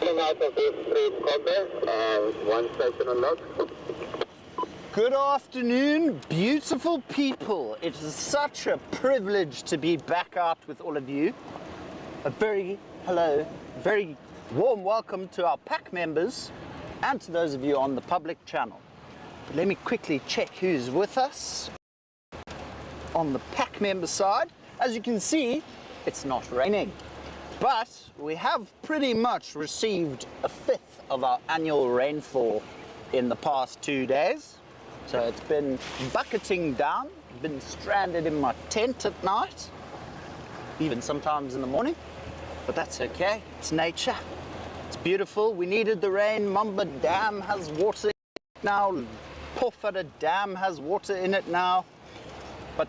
Out of Rietspruit Game, one station unlocked. Good afternoon, beautiful people. It is such a privilege to be back out with all of you. A very warm welcome to our pack members and to those of you on the public channel. But let me quickly check who's with us on the pack member side. As you can see, it's not raining, but we have pretty much received a fifth of our annual rainfall in the past 2 days. So it's been bucketing down, been stranded in my tent at night, even sometimes in the morning, but that's okay, it's nature, it's beautiful. We needed the rain. Mamba Dam has water in it now, Poole Dam has water in it now, but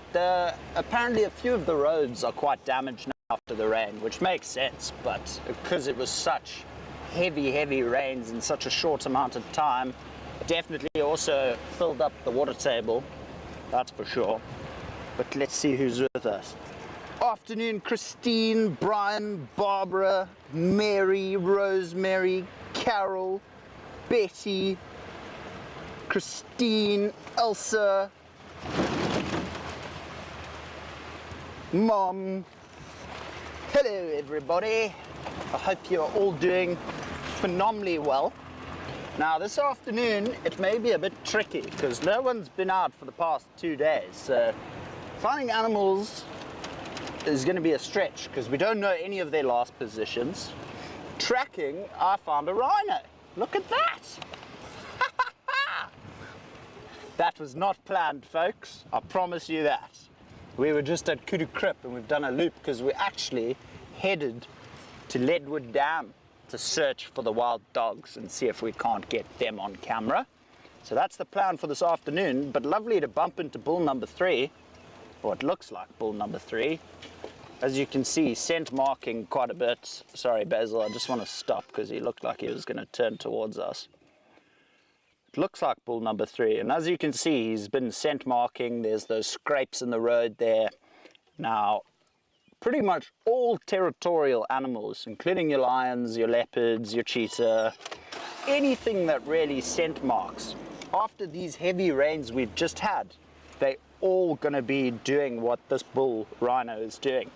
apparently a few of the roads are quite damaged now after the rain, which makes sense, but because it was such heavy rains in such a short amount of time, definitely also filled up the water table, that's for sure. But let's see who's with us. Afternoon, Christine, Brian, Barbara, Mary, Rosemary, Carol, Betty, Christine, Elsa, Mom. Hello everybody. I hope you're all doing phenomenally well. Now this afternoon it may be a bit tricky because no one's been out for the past 2 days, so finding animals is going to be a stretch because we don't know any of their last positions. Tracking, I found a rhino. Look at that! That was not planned, folks, I promise you that. We were just at Kudu Krip and we've done a loop because we actually headed to Leadwood Dam to search for the wild dogs and see if we can't get them on camera. So that's the plan for this afternoon, but lovely to bump into bull number 3, or it looks like bull number 3. As you can see, scent marking quite a bit. Sorry Basil, I just want to stop because he looked like he was going to turn towards us. It looks like bull number 3, and as you can see, he's been scent marking. There's those scrapes in the road there. Now, pretty much all territorial animals, including your lions, your leopards, your cheetah, anything that really scent marks, after these heavy rains we've just had, they're all going to be doing what this bull rhino is doing.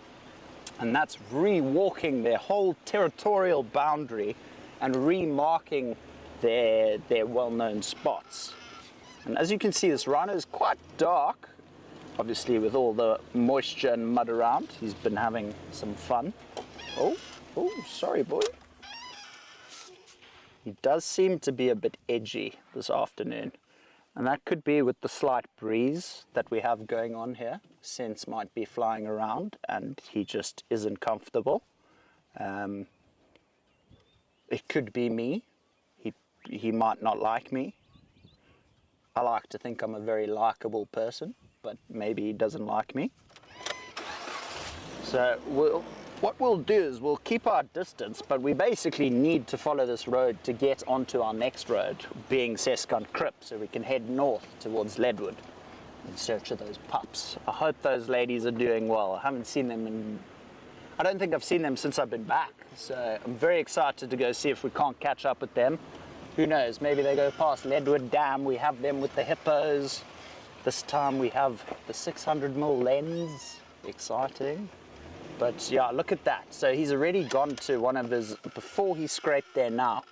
And that's re-walking their whole territorial boundary and remarking their well-known spots. And as you can see, this rhino is quite dark. Obviously with all the moisture and mud around, he's been having some fun. Oh, sorry boy. He does seem to be a bit edgy this afternoon. And that could be with the slight breeze that we have going on here. Scents might be flying around and he just isn't comfortable. It could be me. He might not like me. I like to think I'm a very likable person, but maybe he doesn't like me. So what we'll do is we'll keep our distance, but we basically need to follow this road to get onto our next road, being Seskant Krip, so we can head north towards Leadwood in search of those pups. I hope those ladies are doing well. I haven't seen them I don't think I've seen them since I've been back, so I'm very excited to go see if we can't catch up with them. Who knows, maybe they go past Leadwood Dam, we have them with the hippos. This time we have the 600mm lens, exciting. But yeah, look at that. So he's already gone to one of his, before he scraped there now,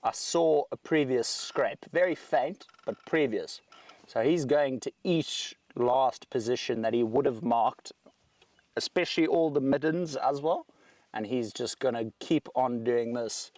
I saw a previous scrape, very faint, but previous. So he's going to each last position that he would have marked, especially all the middens as well. And he's just gonna keep on doing this.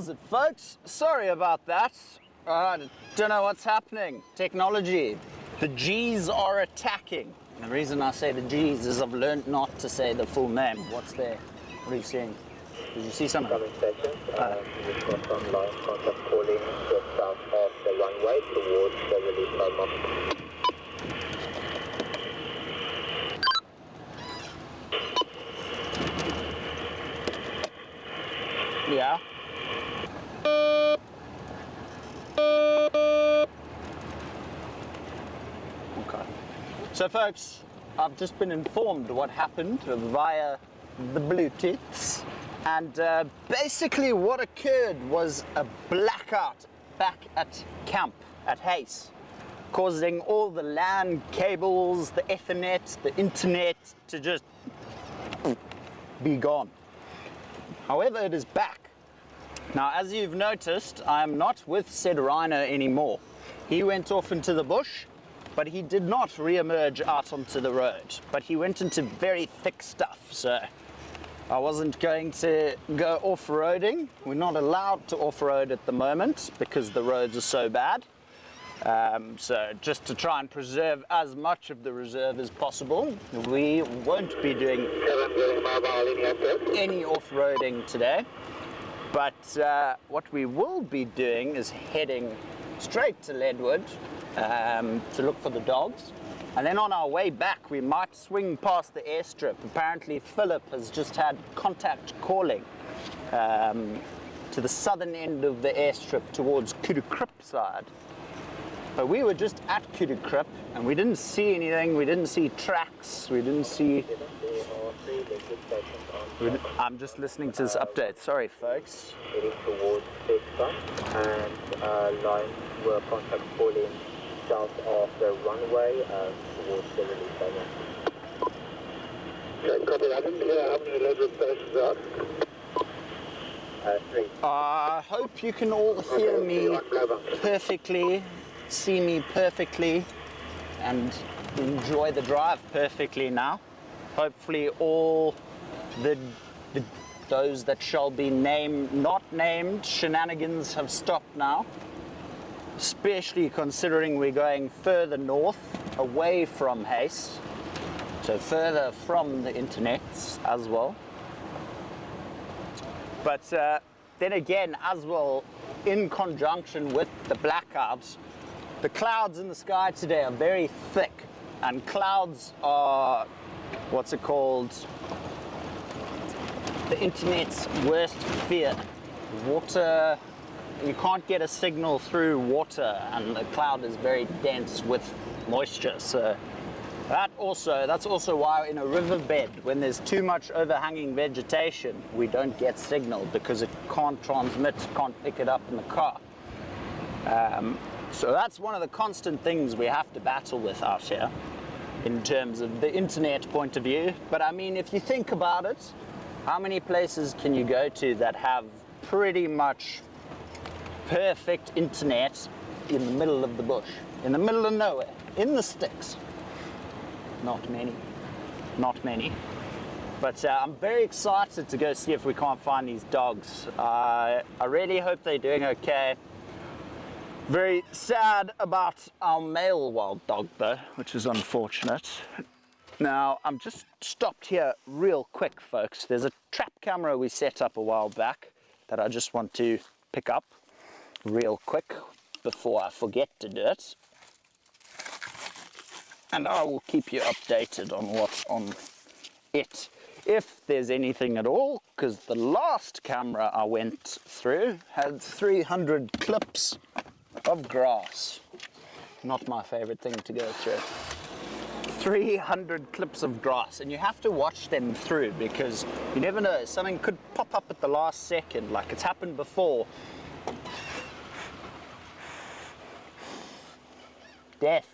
nails it, folks. Sorry about that. I don't know what's happening. Technology. The G's are attacking. And the reason I say the G's is I've learned not to say the full name. What's there? What are you seeing? Did you see something? Coming stations, you've got some line contact calling just south of the runway towards the release of Yeah. Okay. So folks, I've just been informed what happened via the Bluetooths, and basically what occurred was a blackout back at camp at Hayes, causing all the LAN cables, the Ethernet, the internet to just be gone. However, it is back. Now, as you've noticed, I am not with said rhino anymore. He went off into the bush, but he did not re-emerge out onto the road. But he went into very thick stuff, so I wasn't going to go off-roading. We're not allowed to off-road at the moment because the roads are so bad. So just to try and preserve as much of the reserve as possible, we won't be doing any off-roading today. But what we will be doing is heading straight to Leadwood to look for the dogs. And then on our way back, we might swing past the airstrip. Apparently Philip has just had contact calling to the southern end of the airstrip towards Kudu-Krip side. But we were just at Kudu-Krip and we didn't see anything, we didn't see tracks, we didn't see... I'm just listening to this update, sorry folks. Heading towards Rietspruit and lines were contact calling south of the runway towards the release area. Okay, copy that. How many Leadwood stations are? 3. I hope you can all hear me perfectly, see me perfectly, and enjoy the drive perfectly now. Hopefully all those that shall be not named shenanigans have stopped now, especially considering we're going further north away from Hayes, so further from the internets as well. But then again, as well, in conjunction with the blackouts, the clouds in the sky today are very thick, and clouds are, what's it called, the internet's worst fear. Water, you can't get a signal through water, and the cloud is very dense with moisture, so that's also why in a riverbed, when there's too much overhanging vegetation, we don't get signal, because it can't transmit, can't pick it up in the car. So that's one of the constant things we have to battle with out here in terms of the internet point of view. But I mean, if you think about it, how many places can you go to that have pretty much perfect internet in the middle of the bush, in the middle of nowhere, in the sticks? Not many, not many. But I'm very excited to go see if we can't find these dogs. I really hope they're doing okay. Very sad about our male wild dog though, which is unfortunate. Now, I'm just stopped here real quick, folks. There's a trap camera we set up a while back that I just want to pick up real quick before I forget to do it. And I will keep you updated on what's on it, if there's anything at all, because the last camera I went through had 300 clips of grass. Not my favorite thing to go through. 300 clips of grass, and you have to watch them through because you never know, something could pop up at the last second, like it's happened before. Death.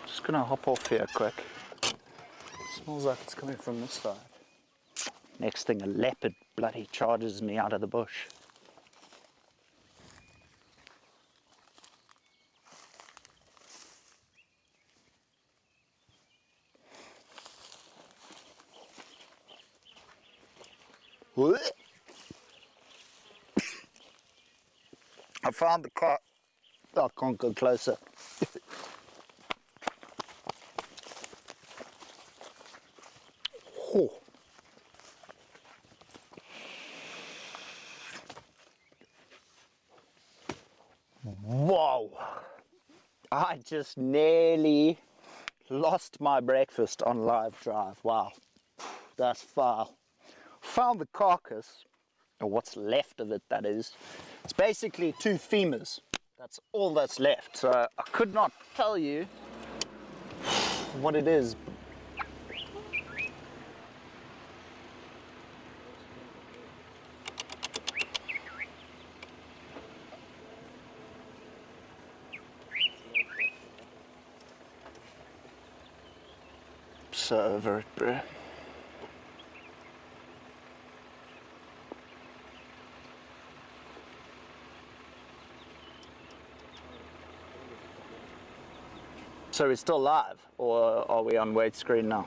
Just gonna hop off here quick. Smells like it's coming from this side. Next thing, a leopard bloody charges me out of the bush. I found the car. Oh, I can't go closer. Oh. Whoa! I just nearly lost my breakfast on live drive. Wow, that's foul. Found the carcass, or what's left of it, that is. It's basically 2 femurs. That's all that's left. So I could not tell you what it is. So over it, bro. So we're still live, or are we on wait screen now?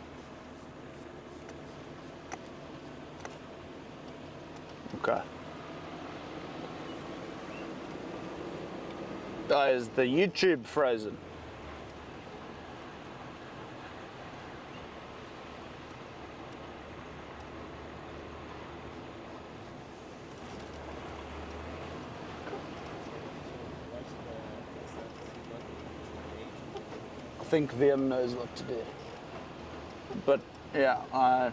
Okay. Oh, is the YouTube frozen? I think VM knows what to do. But yeah, I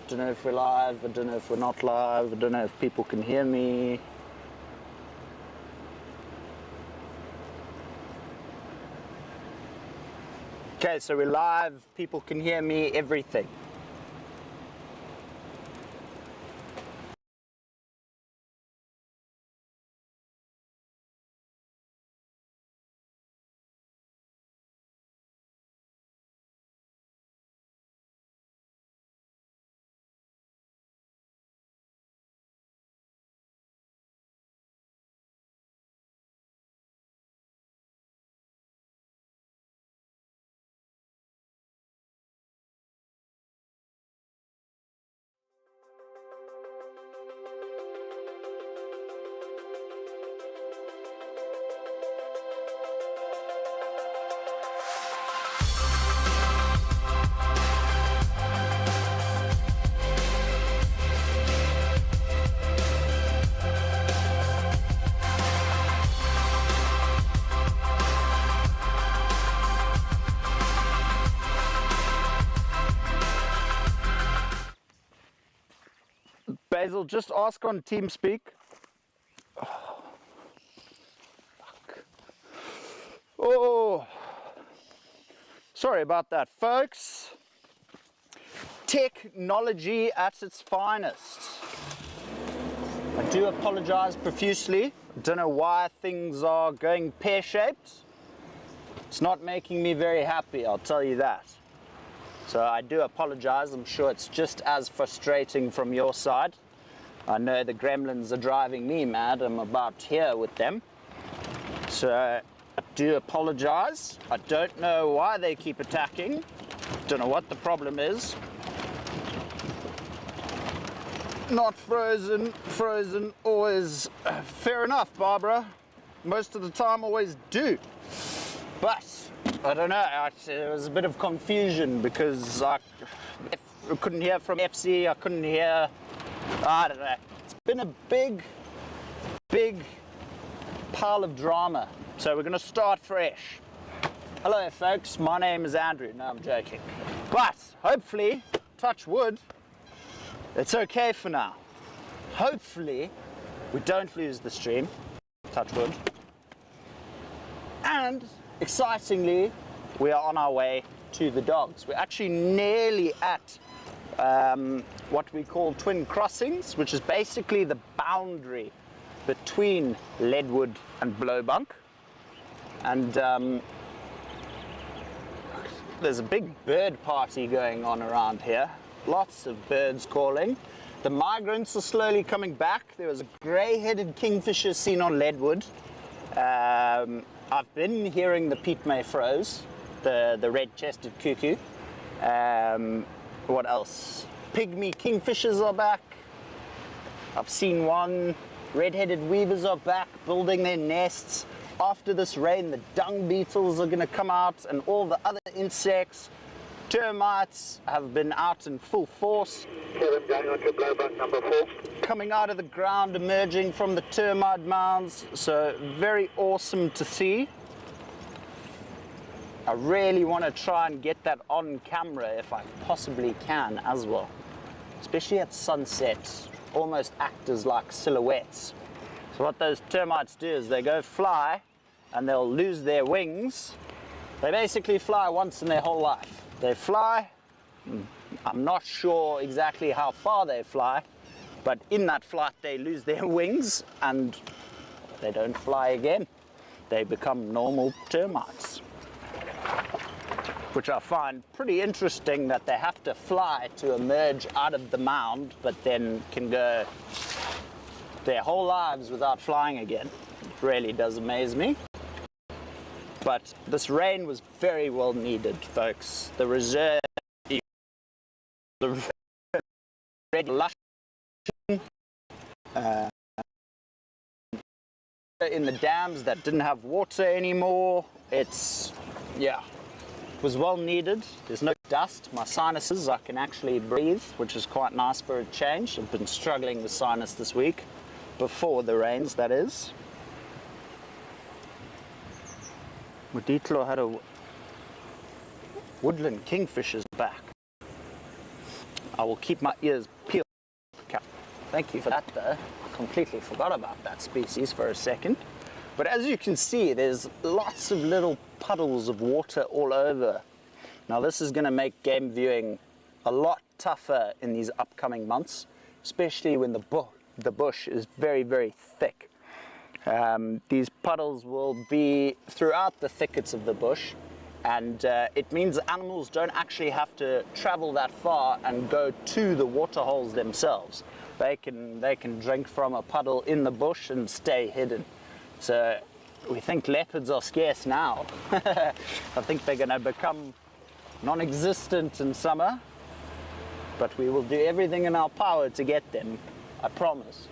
don't know if we're live, I don't know if we're not live, I don't know if people can hear me. Okay, so we're live, people can hear me, everything. Basil, just ask on TeamSpeak. Oh, fuck. Oh, sorry about that, folks. Technology at its finest. I do apologize profusely. I don't know why things are going pear-shaped. It's not making me very happy, I'll tell you that. So I do apologize. I'm sure it's just as frustrating from your side. I know the gremlins are driving me mad. I'm about here with them. So I do apologize. I don't know why they keep attacking. Don't know what the problem is. Not frozen, frozen, always. Fair enough, Barbara. Most of the time, always do. But I don't know, there was a bit of confusion because I couldn't hear from FC, I couldn't hear, I don't know. It's been a big pile of drama. So we're gonna start fresh. Hello folks, my name is Andrew. No, I'm joking. But hopefully, touch wood, it's okay for now. Hopefully, we don't lose the stream, touch wood. And excitingly, we are on our way to the dogs. We're actually nearly at what we call twin crossings, which is basically the boundary between Leadwood and Blowbunk. And there's a big bird party going on around here. Lots of birds calling. The migrants are slowly coming back. There was a grey-headed kingfisher seen on Leadwood. I've been hearing the Pete May froze, the red-chested cuckoo. What else? Pygmy kingfishers are back. I've seen one. Red-headed weavers are back building their nests. After this rain, the dung beetles are going to come out and all the other insects. Termites have been out in full force. Kevin, going on to blowback number 4. Coming out of the ground, emerging from the termite mounds. So very awesome to see. I really want to try and get that on camera if I possibly can as well. Especially at sunset, almost act as like silhouettes. So what those termites do is they go fly and they'll lose their wings. They basically fly once in their whole life. They fly, I'm not sure exactly how far they fly, but in that flight they lose their wings and they don't fly again. They become normal termites, which I find pretty interesting that they have to fly to emerge out of the mound, but then can go their whole lives without flying again. It really does amaze me. But this rain was very well needed, folks. The reserve, the red lush in the dams that didn't have water anymore. It's, yeah, it was well needed. There's no dust. My sinuses, I can actually breathe, which is quite nice for a change. I've been struggling with sinus this week, before the rains, that is. Muditlo had a woodland kingfisher's back. I will keep my ears peeled. Thank you for that though. I completely forgot about that species for a second. But as you can see, there's lots of little puddles of water all over. Now this is going to make game viewing a lot tougher in these upcoming months, especially when the bush is very, very thick. These puddles will be throughout the thickets of the bush, and it means animals don't actually have to travel that far and go to the water holes themselves. They can drink from a puddle in the bush and stay hidden. So we think leopards are scarce now. I think they're going to become non-existent in summer, but we will do everything in our power to get them, I promise.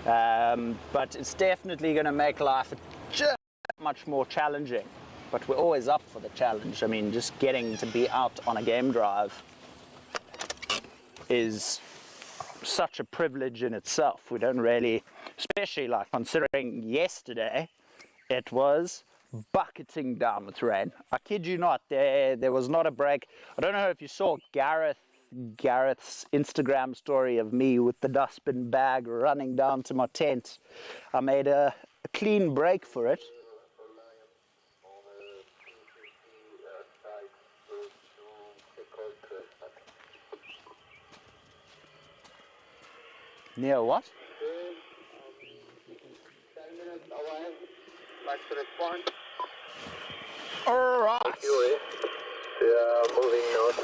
But it's definitely going to make life just much more challenging. But we're always up for the challenge. I mean, just getting to be out on a game drive is such a privilege in itself. We don't really, especially like considering yesterday, it was bucketing down with rain. I kid you not, there was not a break. I don't know if you saw Gareth's Instagram story of me with the dustbin bag running down to my tent. I made a clean break for it. Near what? 10 minutes away. Like to respond. Alright. Yeah, moving north.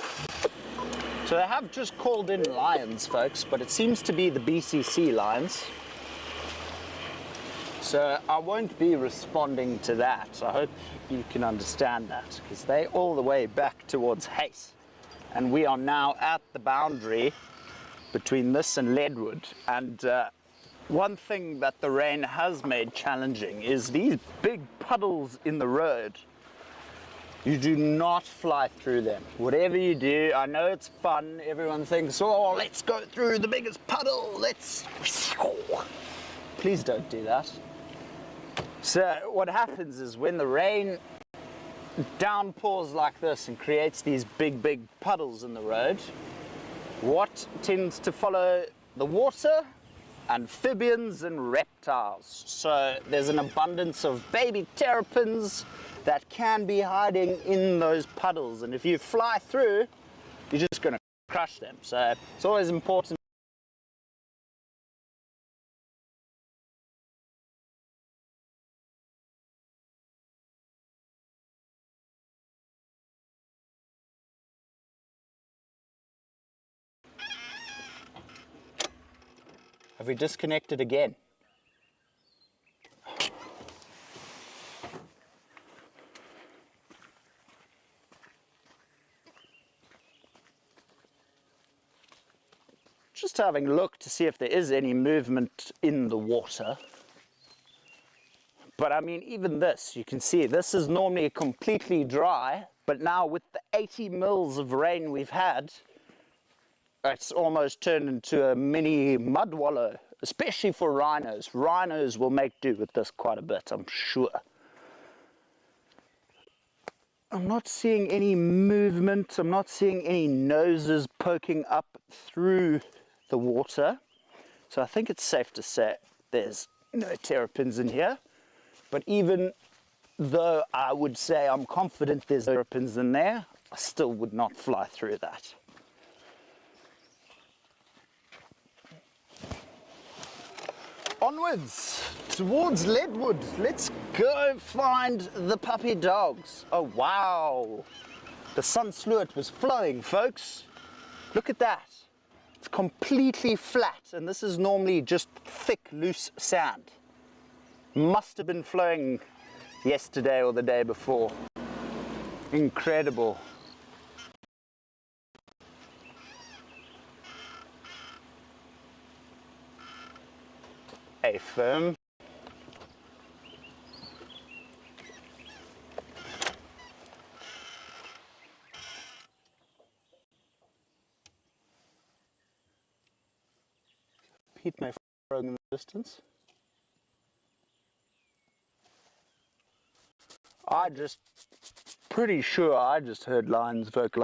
So they have just called in lions, folks, but it seems to be the BCC lions. So I won't be responding to that. I hope you can understand that, because they're all the way back towards Hayes. And we are now at the boundary between this and Leadwood. And one thing that the rain has made challenging is these big puddles in the road. You do not fly through them. Whatever you do, I know it's fun. Everyone thinks, oh, let's go through the biggest puddle. Let's... Please don't do that. So what happens is when the rain downpours like this and creates these big puddles in the road, what tends to follow the water? Amphibians and reptiles. So there's an abundance of baby terrapins that can be hiding in those puddles, and if you fly through, you're just going to crush them. So it's always important. Have we disconnected again? just having a look to see if there is any movement in the water. But I mean, even this, you can see this is normally completely dry, but now with the 80 mils of rain we've had, it's almost turned into a mini mud wallow, especially for rhinos. Rhinos will make do with this quite a bit, I'm sure. I'm not seeing any movement. I'm not seeing any noses poking up through the water. So I think it's safe to say there's no terrapins in here. But even though I would say I'm confident there's terrapins in there, I still would not fly through that. Onwards towards Leadwood. Let's go find the puppy dogs. Oh wow, the sunsluit was flowing, folks. Look at that. It's completely flat, and this is normally just thick loose sand. Must have been flowing yesterday or the day before. Incredible. A firm. Pete may throw in the distance. Pretty sure I just heard lions vocalize.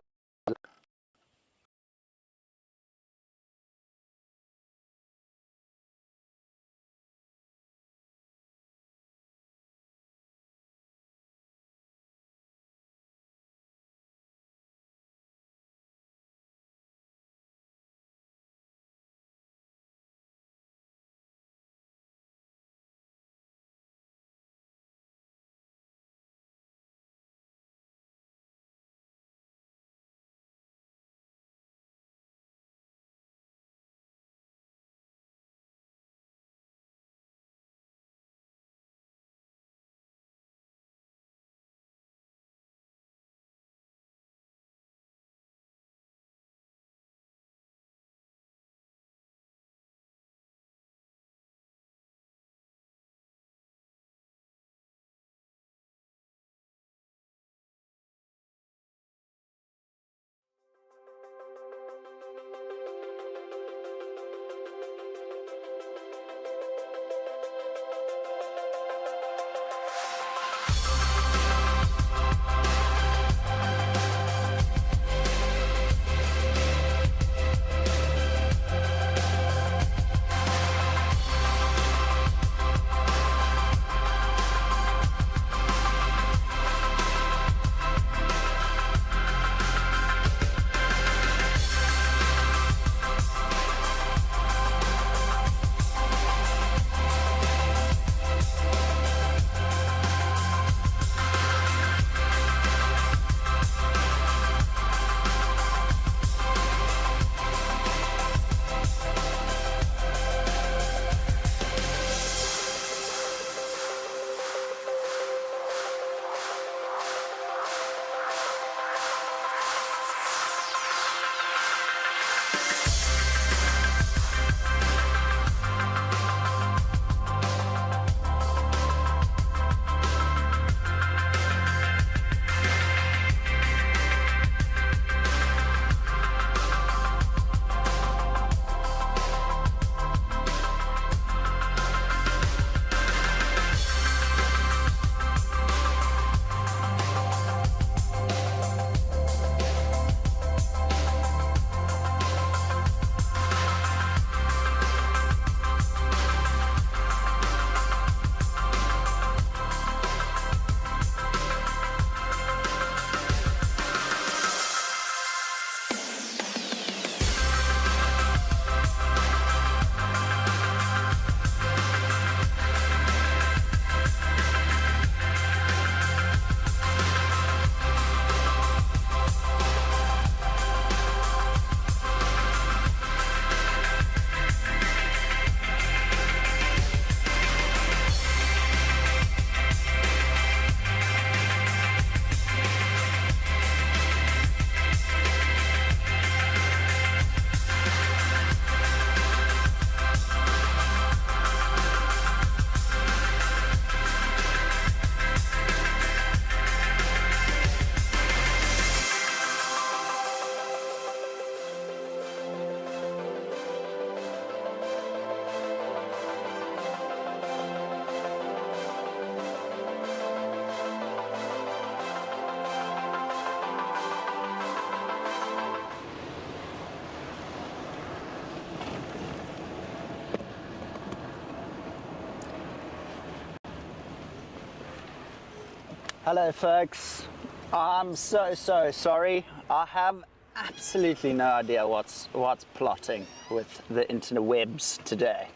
Hello folks, I'm so sorry. I have absolutely no idea what's plotting with the interwebs today.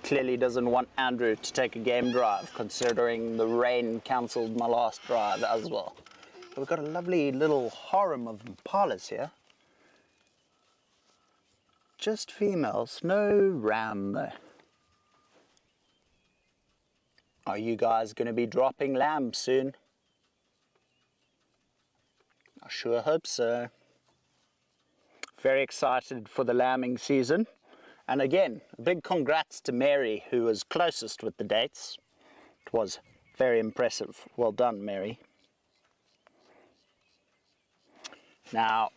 Clearly doesn't want Andrew to take a game drive, considering the rain cancelled my last drive as well. But we've got a lovely little harem of Impalas here. Just females, no ram though. Are you guys going to be dropping lambs soon? I sure hope so. Very excited for the lambing season. And again, a big congrats to Mary, who was closest with the dates. It was very impressive. Well done, Mary. Now,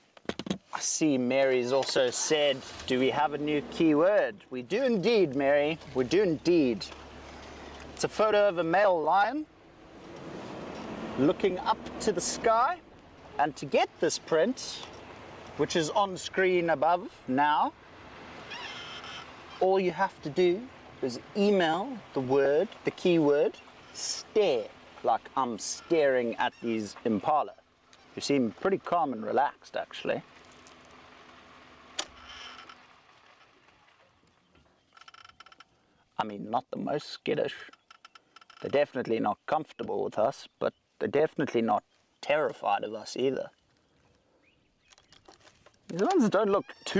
I see Mary's also said, do we have a new keyword? We do indeed, Mary. We do indeed. It's a photo of a male lion looking up to the sky. And to get this print, which is on screen above now, all you have to do is email the keyword, stare, like I'm staring at these Impala. You seem pretty calm and relaxed, actually. I mean, not the most skittish. They're definitely not comfortable with us, but they're definitely not terrified of us either. These ones don't look too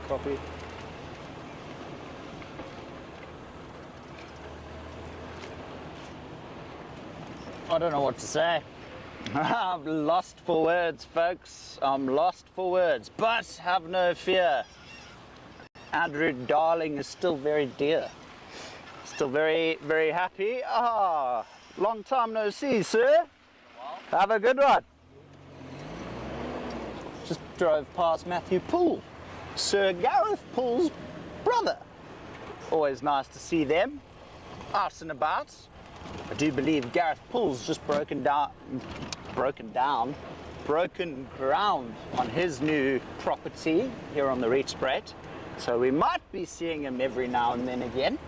Copy. I don't know what to say. I'm lost for words, folks. I'm lost for words. But have no fear. Andrew Darling is still very dear. Still very, very happy. Ah, long time no see, sir. Have a good one. Just drove past Matthew Poole, Sir Gareth Poole's brother. Always nice to see them out and about. I do believe Gareth Poole's just broken ground on his new property here on the Rietspruit. So we might be seeing him every now and then again.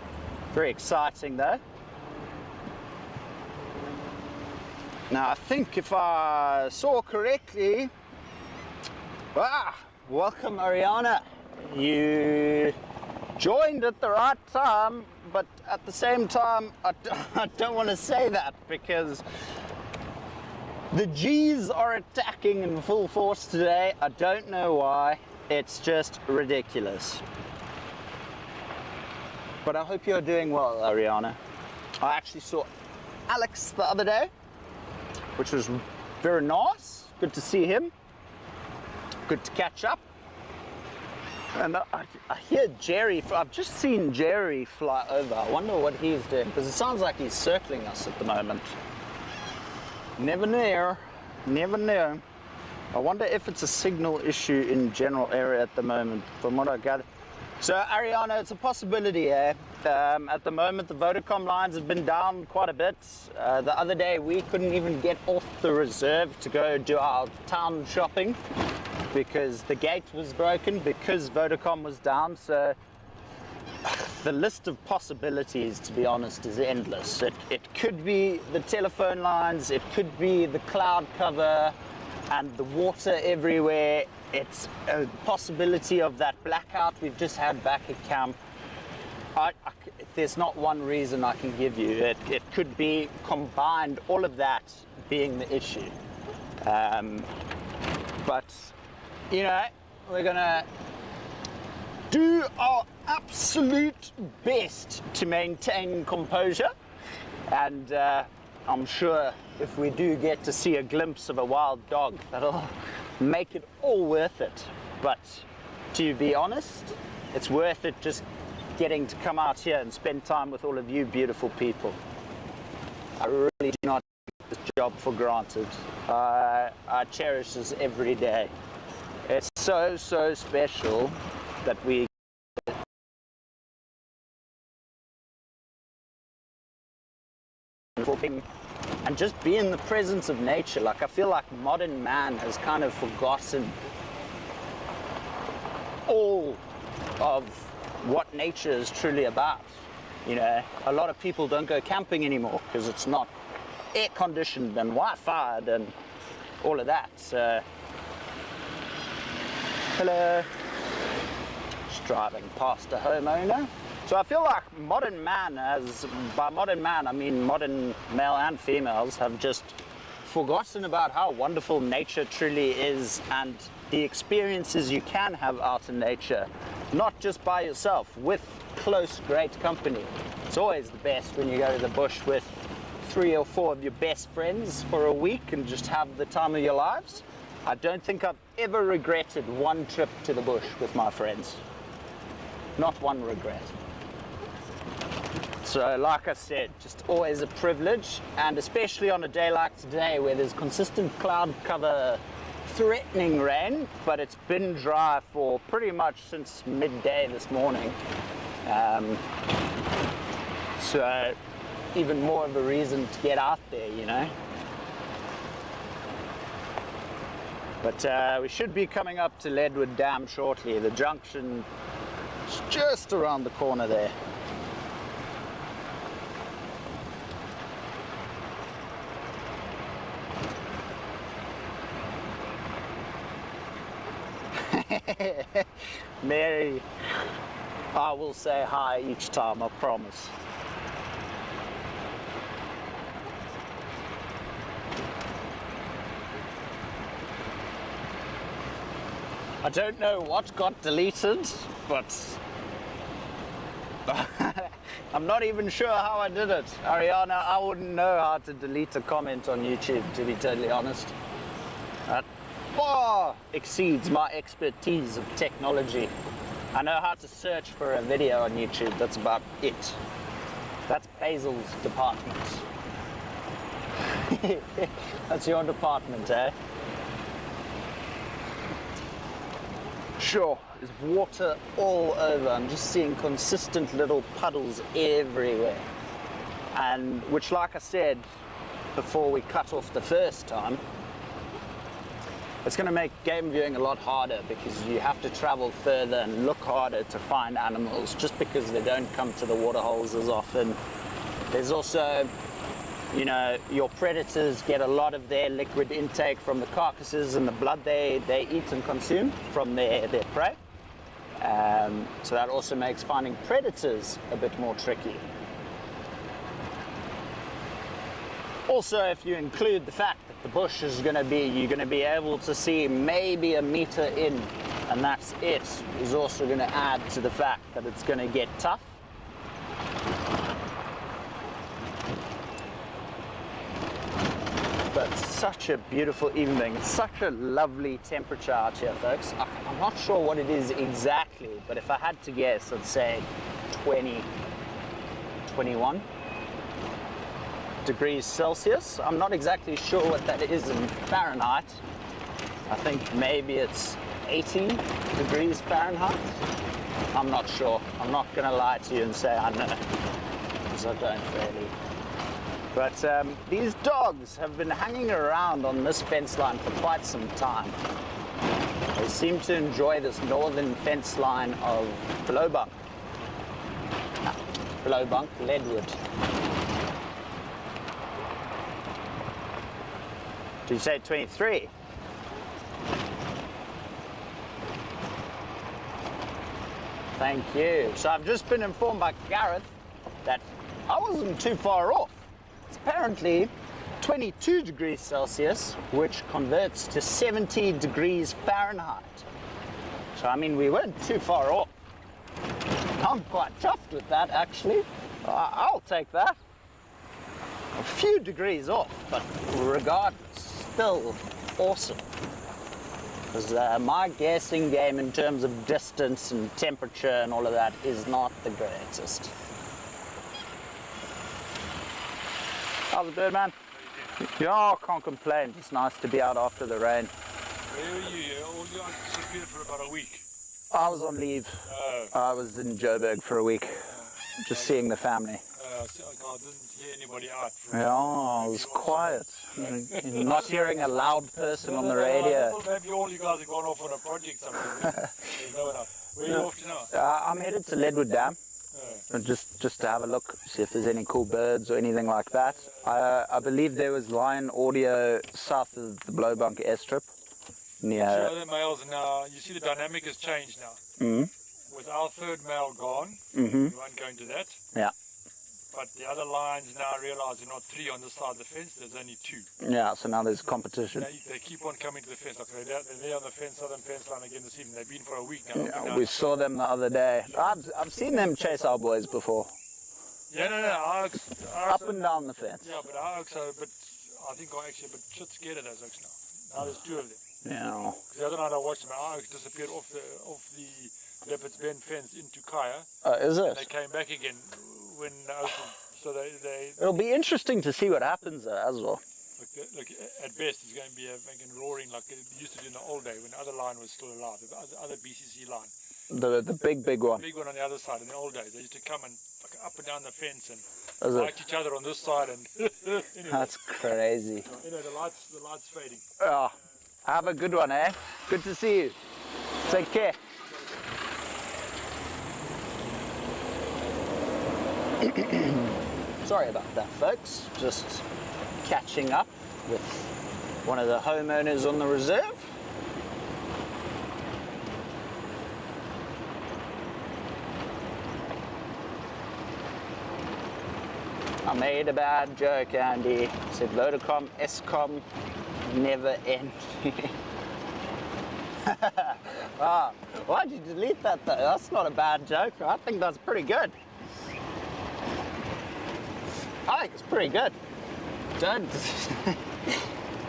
Very exciting though. Now I think if I saw correctly, welcome Ariana. You joined at the right time, but at the same time I don't want to say that because the G's are attacking in full force today. I don't know why. It's just ridiculous. But I hope you're doing well, Ariana. I actually saw Alex the other day, which was very nice. Good to see him. Good to catch up. And I hear Jerry, I've just seen Jerry fly over. I wonder what he's doing, because it sounds like he's circling us at the moment. Never know, never know. I wonder if it's a signal issue in general area at the moment, from what I gather. So Ariana, it's a possibility, eh? At the moment the Vodacom lines have been down quite a bit. The other day we couldn't even get off the reserve to go do our town shopping because the gate was broken, because Vodacom was down. So the list of possibilities, to be honest, is endless. It could be the telephone lines, it could be the cloud cover and the water everywhere. It's a possibility of that blackout we've just had back at camp. There's not one reason I can give you. It could be combined, all of that being the issue. But, you know, we're gonna do our absolute best to maintain composure, and I'm sure if we do get to see a glimpse of a wild dog, that'll make it all worth it. But to be honest, it's worth it just getting to come out here and spend time with all of you beautiful people. I really do not take this job for granted. I cherish this every day. It's so special that we and just be in the presence of nature. Like, I feel like modern man has kind of forgotten all of what nature is truly about. You know, a lot of people don't go camping anymore because it's not air conditioned and Wi-Fi'd and all of that. So, hello, just driving past a homeowner. So I feel like modern man has, by modern man I mean modern male and females, have just forgotten about how wonderful nature truly is and the experiences you can have out in nature, not just by yourself, with close, great company. It's always the best when you go to the bush with 3 or 4 of your best friends for a week and just have the time of your lives. I don't think I've ever regretted one trip to the bush with my friends. Not one regret. So like I said, just always a privilege, and especially on a day like today where there's consistent cloud cover, threatening rain, but it's been dry for pretty much since midday this morning. So even more of a reason to get out there, you know. But we should be coming up to Leadwood Dam shortly. The junction is just around the corner there. Mary, I will say hi each time, I promise. I don't know what got deleted, but I'm not even sure how I did it. Ariana, I wouldn't know how to delete a comment on YouTube, to be totally honest. That far exceeds my expertise of technology. I know how to search for a video on YouTube, that's about it. That's Basil's department. That's your department, eh? Sure, there's water all over. I'm just seeing consistent little puddles everywhere. And which, like I said before we cut off the first time, it's going to make game viewing a lot harder because you have to travel further and look harder to find animals just because they don't come to the water holes as often. There's also, you know, your predators get a lot of their liquid intake from the carcasses and the blood they eat and consume from their prey. So that also makes finding predators a bit more tricky. Also, if you include the fact that the bush is going to be, you're going to be able to see maybe a meter in, and that's it, is also going to add to the fact that it's going to get tough. But such a beautiful evening, such a lovely temperature out here, folks. I'm not sure what it is exactly, but if I had to guess, I'd say 20, 21 degrees Celsius. I'm not exactly sure what that is in Fahrenheit. I think maybe it's 80 degrees Fahrenheit. I'm not sure. I'm not going to lie to you and say I know, because I don't really. But these dogs have been hanging around on this fence line for quite some time. They seem to enjoy this northern fence line of Blowbunk. Blowbunk, Leadwood. Did you say 23? Thank you. So I've just been informed by Gareth that I wasn't too far off. It's apparently 22 degrees Celsius, which converts to 70 degrees Fahrenheit. So I mean, we weren't too far off. I'm quite chuffed with that, actually. I'll take that. A few degrees off, but regardless, still awesome. Because my guessing game in terms of distance and temperature and all of that is not the greatest. How's it doing, man? Yeah, I can't complain. It's nice to be out after the rain. Where were you? All you disappeared for about a week. I was on leave. I was in Joburg for a week, just seeing the family. I didn't hear anybody out. Yeah, it was quiet. Not hearing a loud person on the radio. Maybe all you guys have gone off on a project something. Where are you off to now? I'm headed to Leadwood Dam. Just to have a look, see if there's any cool birds or anything like that. I believe there was lion audio south of the Blowbunk airstrip. Near. The males now, you see the dynamic has changed now. Mm-hmm. With our third male gone, Mm-hmm. we won't go into that. Yeah. But the other lions now realize there are not 3 on this side of the fence, there's only 2. Yeah, so now there's competition. They keep on coming to the fence. Like they're there on the fence, southern fence line again this evening. They've been for a week now. Yeah, we saw them the other day. I've seen them chase our boys before. Yeah, no, our oaks, Up and down the fence. Yeah, but our oaks are a bit, I think are actually a bit shit scared of those oaks now. Now there's 2 of them. Yeah. Because the other night I watched them, our oaks disappeared off the Leopard's Bend fence into Kaya. Is it? And they came back again when the oaks were, so they It'll be interesting to see what happens there as well. Look, at best it's going to be a fucking roaring like it used to do in the old day when the other line was still alive, the other BCC line. The big one. The big one on the other side in the old days. They used to come and fucking up and down the fence and fight each other on this side and anyway. That's crazy. You know, the light's fading. Oh, have a good one, eh? Good to see you. Take care. Sorry about that, folks. Just catching up with one of the homeowners on the reserve. I made a bad joke, Andy. I said Vodacom, Escom, never end. Ah, why'd you delete that though? That's not a bad joke. I think that's pretty good. I think it's pretty good. Don't,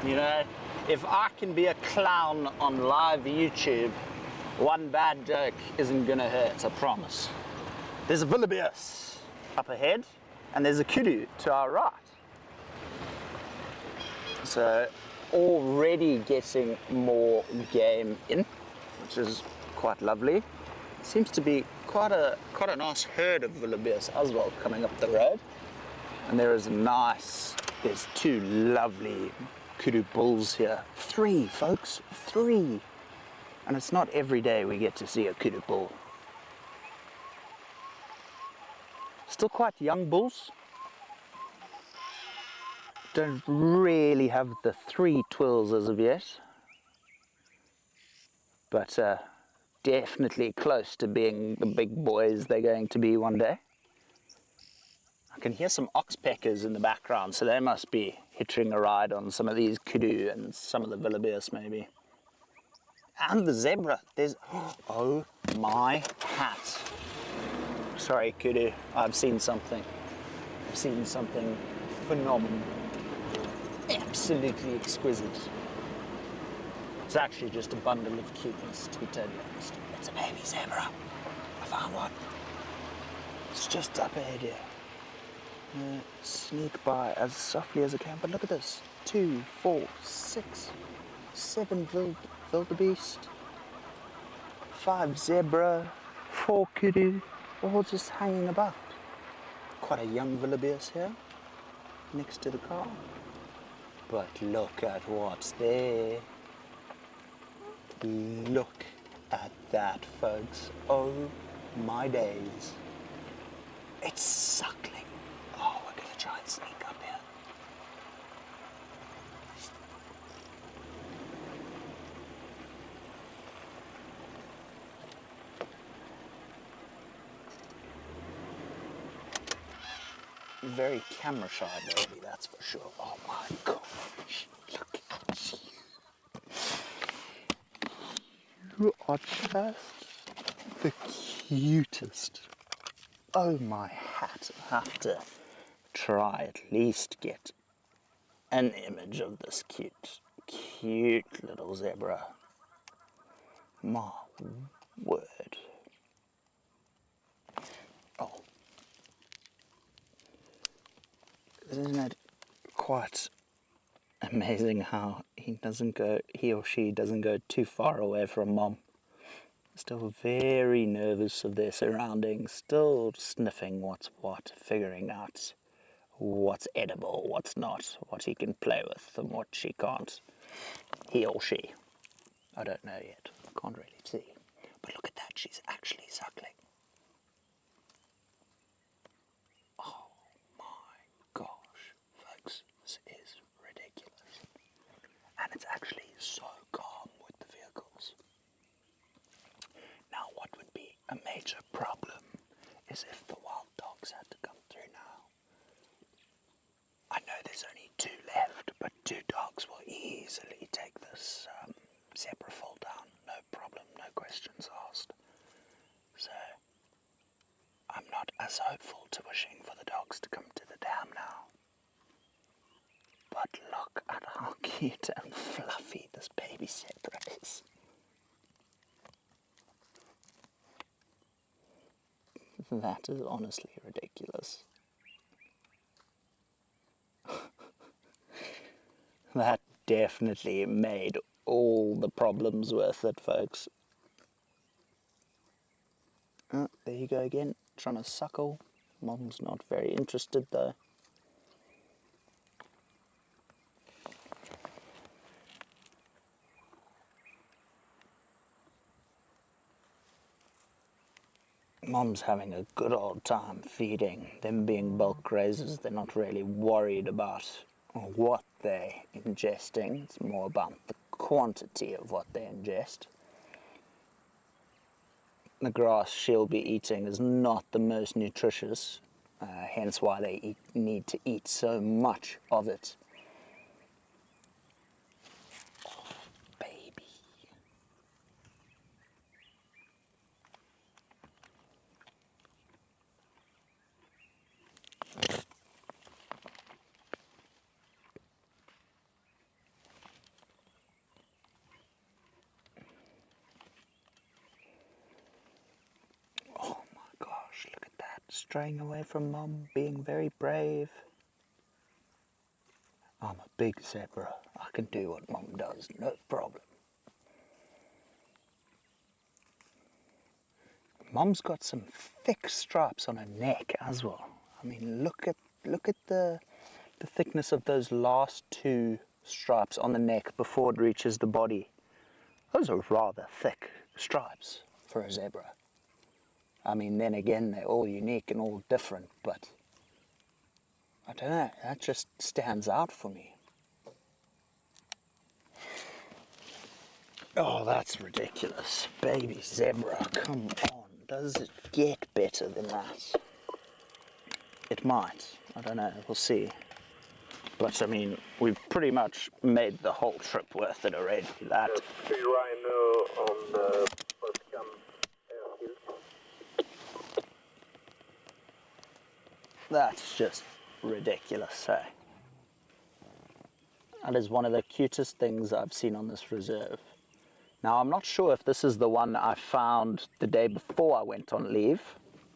you know, if I can be a clown on live YouTube, one bad joke isn't gonna hurt, I promise. There's a wildebeest up ahead, and there's a kudu to our right. So already getting more game in, which is quite lovely. Seems to be quite a nice herd of wildebeest as well coming up the road. And there's two lovely kudu bulls here. 3, folks, 3. And it's not every day we get to see a kudu bull. Still quite young bulls. Don't really have the 3 twills as of yet. But definitely close to being the big boys they're going to be one day. I can hear some oxpeckers in the background, so they must be hitching a ride on some of these kudu and some of the wildebeest maybe. And the zebra. There's, oh my hat. Sorry kudu, I've seen something. I've seen something phenomenal. Absolutely exquisite. It's actually just a bundle of cuteness, to be totally honest. It's a baby zebra. I found one. It's just up ahead here. Sneak by as softly as I can, but look at this. 2, 4, 6, 7 wildebeest, 5 zebra, 4 kudu, all just hanging about. Quite a young wildebeest here, next to the car. But look at what's there. Look at that, folks. Oh my days. It's suckling. Oh, we're gonna try and sneak up here. Very camera shy baby, that's for sure. Oh my gosh, look at you. You are just the cutest. Oh my hat, I have to try at least get an image of this cute little zebra. My word. Oh. Isn't it quite amazing how he or she doesn't go too far away from mom? Still very nervous of their surroundings, still sniffing what's what, figuring out what's edible, what's not, what he can play with and what she can't. He or she. I don't know yet, can't really see. But look at that, she's actually suckling. Oh my gosh, folks, this is ridiculous. And it's actually so calm with the vehicles. Now what would be a major problem is if the wild dogs had to come through now. I know there's only 2 left, but 2 dogs will easily take this zebra foal down. No problem, no questions asked. So I'm not as hopeful to wishing for the dogs to come to the dam now. But look at how cute and fluffy this baby zebra is. That is honestly ridiculous. That definitely made all the problems worth it, folks. Oh, there you go again, trying to suckle. Mom's not very interested though. Mom's having a good old time feeding. Them being bulk grazers, they're not really worried about what they're ingesting. It's more about the quantity of what they ingest. The grass she'll be eating is not the most nutritious, hence why they need to eat so much of it. Oh, baby. straying away from Mum, being very brave. I'm a big zebra. I can do what Mum does, no problem. Mum's got some thick stripes on her neck as well. I mean, look at the thickness of those last two stripes on the neck before it reaches the body. Those are rather thick stripes for a zebra. I mean, then again, they're all unique and all different, but I don't know, that just stands out for me. Oh, that's ridiculous. Baby zebra, come on. Does it get better than that? It might. I don't know. We'll see. But, I mean, we've pretty much made the whole trip worth it already. That... Three rhino on the Welcome airfield. That's just ridiculous, eh? That is one of the cutest things I've seen on this reserve. Now, I'm not sure if this is the one I found the day before I went on leave,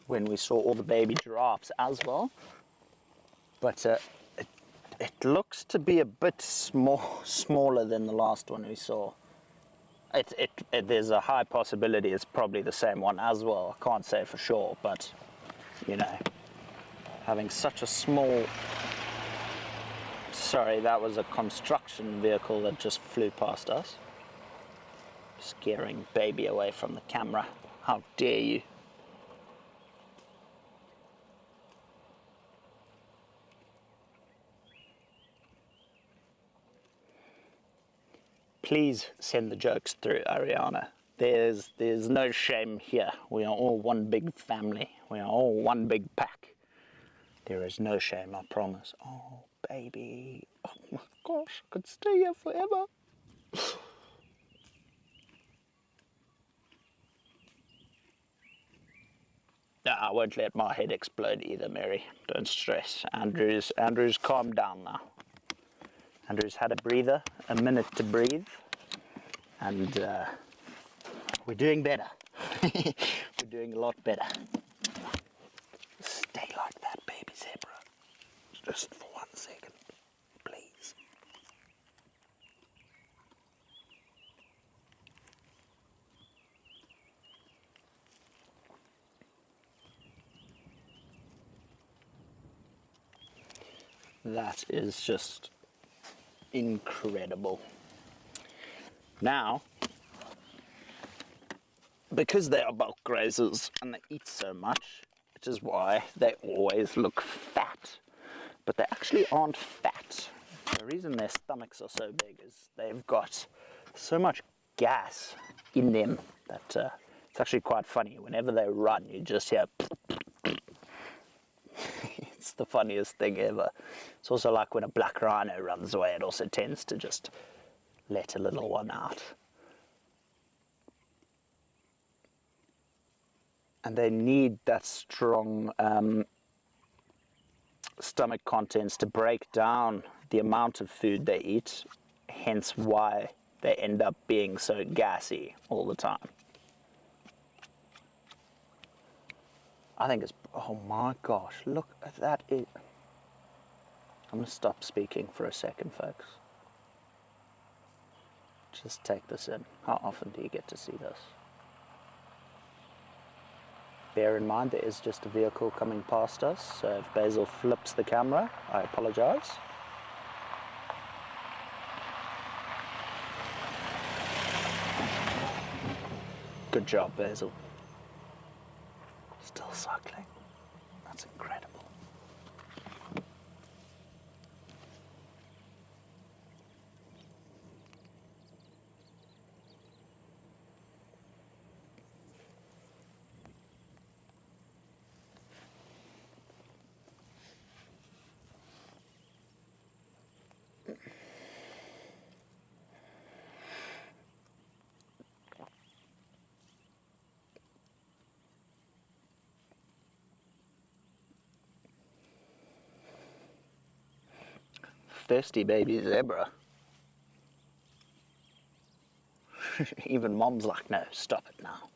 when we saw all the baby giraffes as well. But it looks to be a bit smaller than the last one we saw. There's a high possibility it's probably the same one as well. I can't say for sure, but, you know, having such a small... Sorry, that was a construction vehicle that just flew past us. Scaring baby away from the camera. How dare you? Please send the jokes through, Ariana. There's no shame here. We are all one big family. We are all one big pack. There is no shame, I promise. Oh, baby. Oh my gosh, I could stay here forever. No, I won't let my head explode either, Mary. Don't stress. Andrew's calmed down now. Andrew's had a breather, a minute to breathe, and we're doing better. We're doing a lot better. Stay like that, baby zebra. Just for 1 second, please. That is just incredible. Now, because they are bulk grazers and they eat so much, which is why they always look fat, but they actually aren't fat. The reason their stomachs are so big is they've got so much gas in them that it's actually quite funny. Whenever they run, you just hear it's the funniest thing ever. It's also like when a black rhino runs away, it also tends to just let a little one out. And they need that strong stomach contents to break down the amount of food they eat, hence why they end up being so gassy all the time. I think it's, oh my gosh, look at that. I'm going to stop speaking for a second, folks. Just take this in. How often do you get to see this? Bear in mind there is just a vehicle coming past us, so if Basil flips the camera, I apologize. Good job, Basil. Still cycling. That's incredible. Thirsty baby zebra. Even Mom's like, no, stop it now.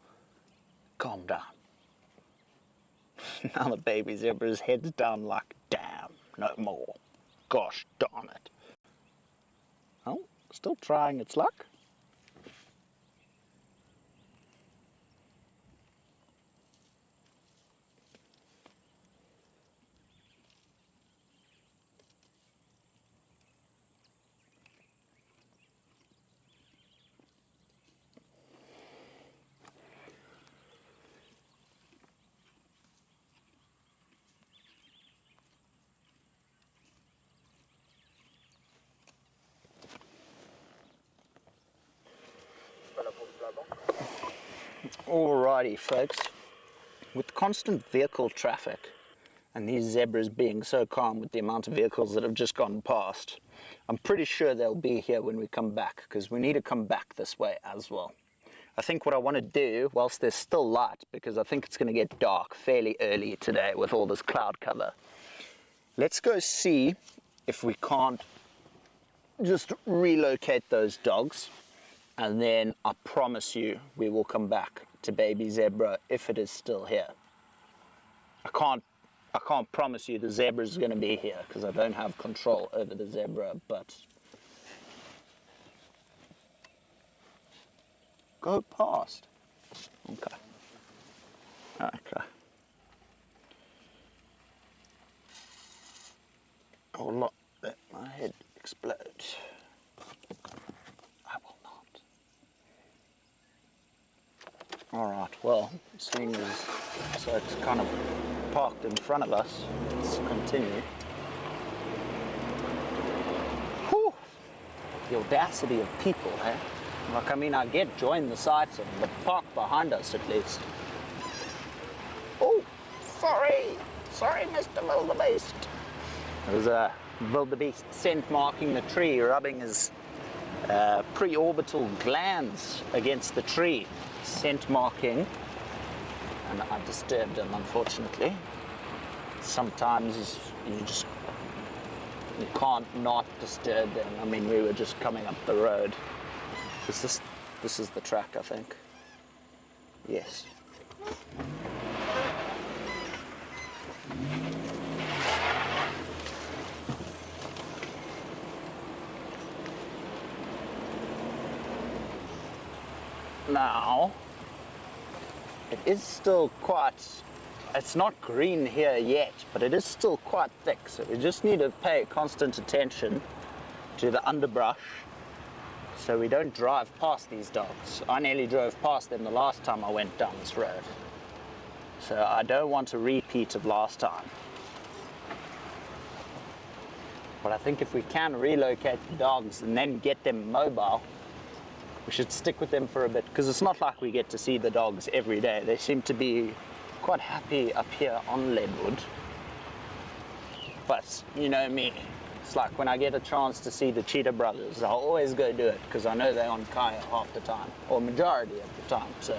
Calm down. Now the baby zebra's head's down like, damn, no more. Gosh darn it. Oh, still trying its luck. Alrighty folks, with constant vehicle traffic and these zebras being so calm with the amount of vehicles that have just gone past, I'm pretty sure they'll be here when we come back, because we need to come back this way as well. I think what I want to do, whilst there's still light, because I think it's going to get dark fairly early today with all this cloud cover, let's go see if we can't just relocate those dogs, and then I promise you we will come back to baby zebra if it is still here. I can't promise you the zebra is going to be here because I don't have control over the zebra, but go past. Okay. Okay. I will not let my head explode. I will not. Alright, well, seeing as so it's kind of parked in front of us, let's continue. Whew. The audacity of people, eh? Like, I mean, I get join the sighting, but park behind us at least. Oh, sorry, Mr. Wildebeest. There's a wildebeest scent marking the tree, rubbing his pre-orbital glands against the tree, scent marking, and I disturbed him, unfortunately. Sometimes you can't not disturb them. I mean, we were just coming up the road. This is the track, I think. Yes. Now, it is still quite, it's not green here yet, but it is still quite thick, so we just need to pay constant attention to the underbrush so we don't drive past these dogs. I nearly drove past them the last time I went down this road, so I don't want a repeat of last time. But I think if we can relocate the dogs and then get them mobile, we should stick with them for a bit, because it's not like we get to see the dogs every day. They seem to be quite happy up here on Leadwood. But you know me, it's like when I get a chance to see the cheetah brothers, I'll always go do it, because I know they're on Kaya half the time, or majority of the time. So,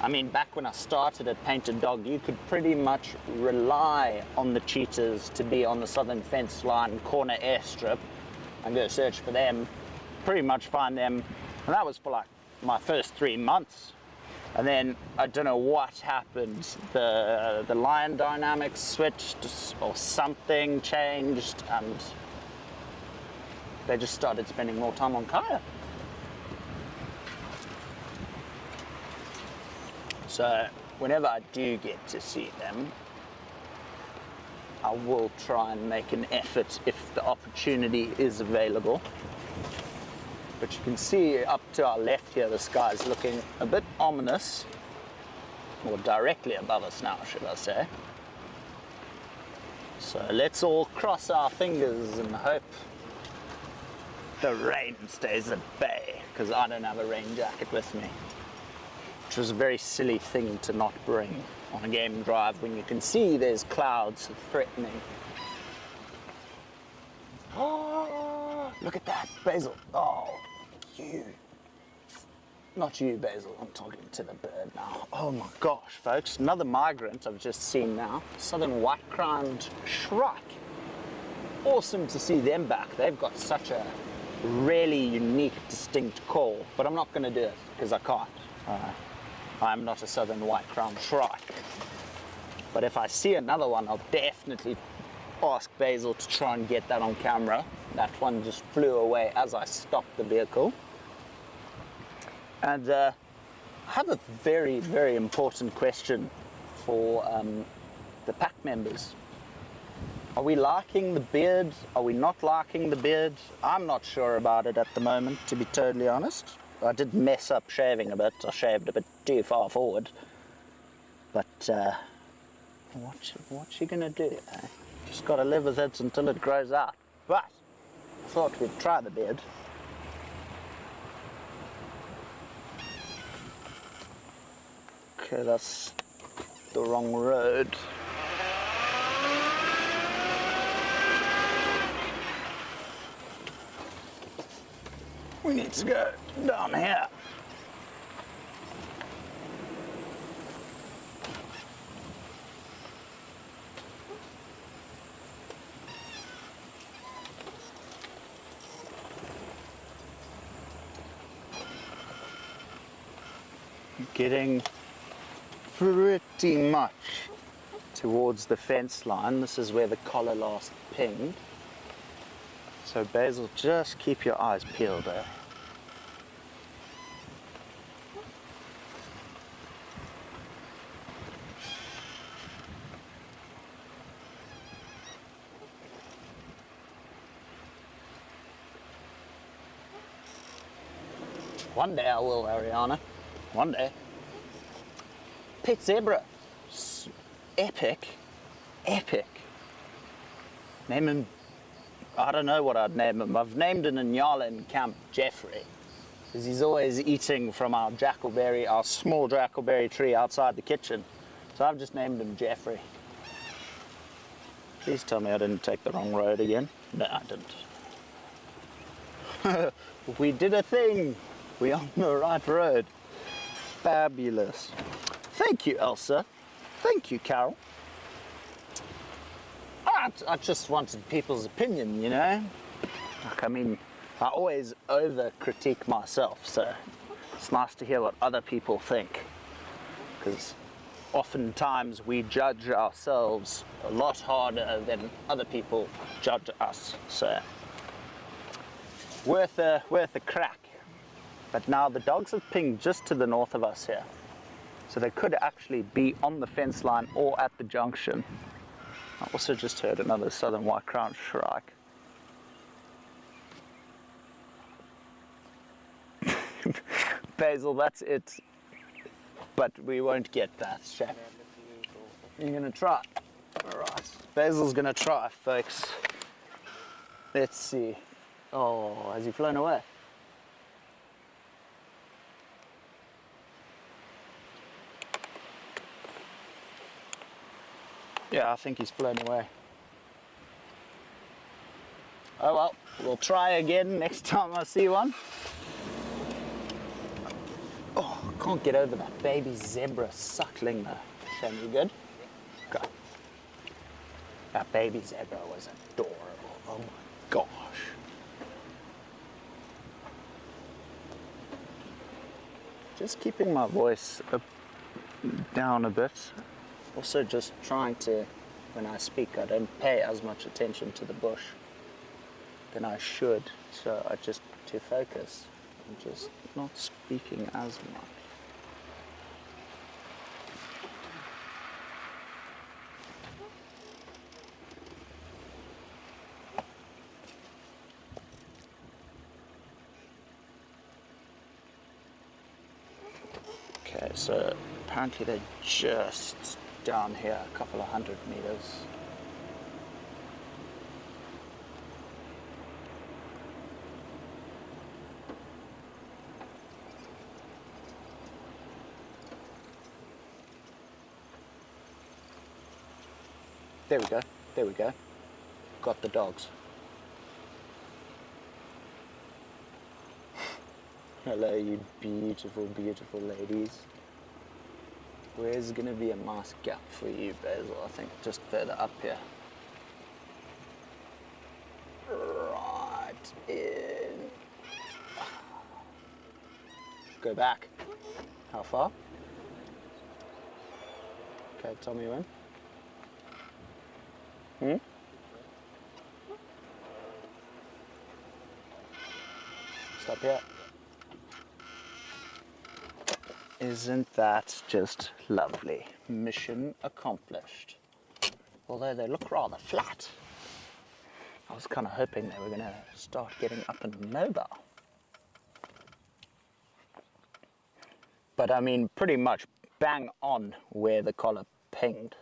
I mean, back when I started at Painted Dog, you could pretty much rely on the cheetahs to be on the southern fence line corner airstrip and go search for them, pretty much find them. And that was for like my first 3 months. And then I don't know what happened. The lion dynamics switched or something changed, and they just started spending more time on Kaya. So whenever I do get to see them, I will try and make an effort if the opportunity is available. But you can see up to our left here, the sky is looking a bit ominous, or directly above us now, should I say. So let's all cross our fingers and hope the rain stays at bay, because I don't have a rain jacket with me, which was a very silly thing to not bring on a game drive when you can see there's clouds threatening. Oh, look at that, Basil. Oh, you. Not you, Basil. I'm talking to the bird now. Oh my gosh, folks. Another migrant I've just seen now. Southern white-crowned shrike. Awesome to see them back. They've got such a really unique, distinct call. But I'm not going to do it because I can't. I'm not a southern white-crowned shrike. But if I see another one, I'll definitely ask Basil to try and get that on camera. That one just flew away as I stopped the vehicle. And I have a very, very important question for the pack members. Are we liking the beard? Are we not liking the beard? I'm not sure about it at the moment, to be totally honest. I did mess up shaving a bit. I shaved a bit too far forward. But what you gonna do? Eh? Just gotta live with it until it grows out. But I thought we'd try the beard. Okay, that's the wrong road. We need to go down here. Getting pretty much towards the fence line. This is where the collar last pinged. So Basil, just keep your eyes peeled there. One day I will, Ariana. One day. Pet zebra. Epic. Epic. Name him, I don't know what I'd name him. I've named an Impala in camp Jeffrey, because he's always eating from our jackalberry, our small jackalberry tree outside the kitchen. So I've just named him Jeffrey. Please tell me I didn't take the wrong road again. No, I didn't. We did a thing. We're on the right road. Fabulous. Thank you, Elsa. Thank you, Carol. I just wanted people's opinion, you know? Like, I mean, I always over-critique myself, so it's nice to hear what other people think. Because oftentimes we judge ourselves a lot harder than other people judge us, so worth a crack. But now the dogs have pinged just to the north of us here, so they could actually be on the fence line or at the junction. I also just heard another southern white-crowned shrike. Basil, that's it. But we won't get that, Shaq. You're gonna try. Alright. Basil's gonna try, folks. Let's see. Oh, has he flown away? Yeah, I think he's flown away. Oh well, we'll try again next time I see one. Oh, I can't get over that baby zebra suckling there. Shane, you good? Okay. That baby zebra was adorable. Oh my gosh. Just keeping my voice down a bit. Also just trying to, when I speak, I don't pay as much attention to the bush than I should. So I just, to focus, I'm just not speaking as much. Okay, so apparently they're just down here, a couple of 100 meters. There we go, there we go. Got the dogs. Hello, you beautiful, beautiful ladies. Where's gonna be a nice gap for you, Basil? I think just further up here. Right in. Go back. How far? Okay, tell me when. Stop here. Isn't that just lovely? Mission accomplished. Although they look rather flat. I was kind of hoping they were going to start getting up and mobile. But I mean, pretty much bang on where the collar pinged.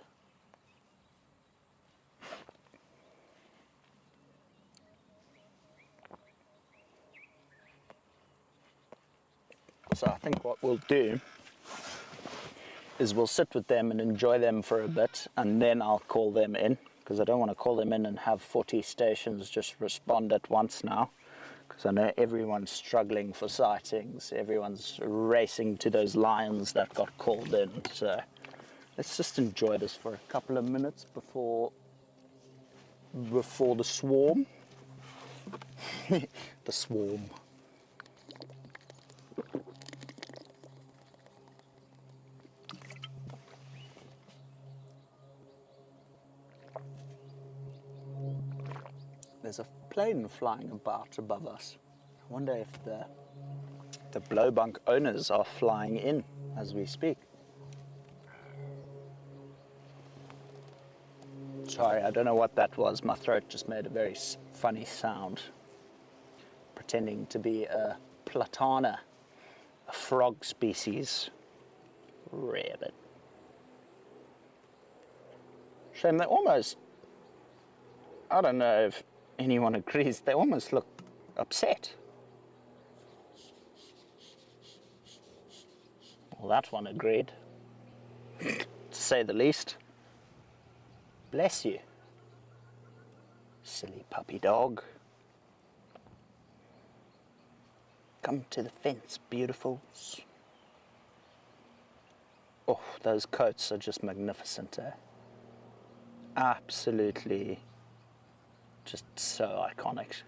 So I think what we'll do is we'll sit with them and enjoy them for a bit, and then I'll call them in, because I don't want to call them in and have 40 stations just respond at once now, because I know everyone's struggling for sightings, everyone's racing to those lions that got called in. So let's just enjoy this for a couple of minutes before the swarm. The swarm. There's a plane flying about above us. I wonder if the blowbunk owners are flying in as we speak. Sorry, I don't know what that was. My throat just made a very funny sound. Pretending to be a platana, a frog species. Rabbit. Shame, they almost, I don't know if anyone agrees, they almost look upset. Well, that one agreed, to say the least. Bless you, silly puppy dog. Come to the fence, beautifuls. Oh, those coats are just magnificent, eh? Absolutely just so iconic.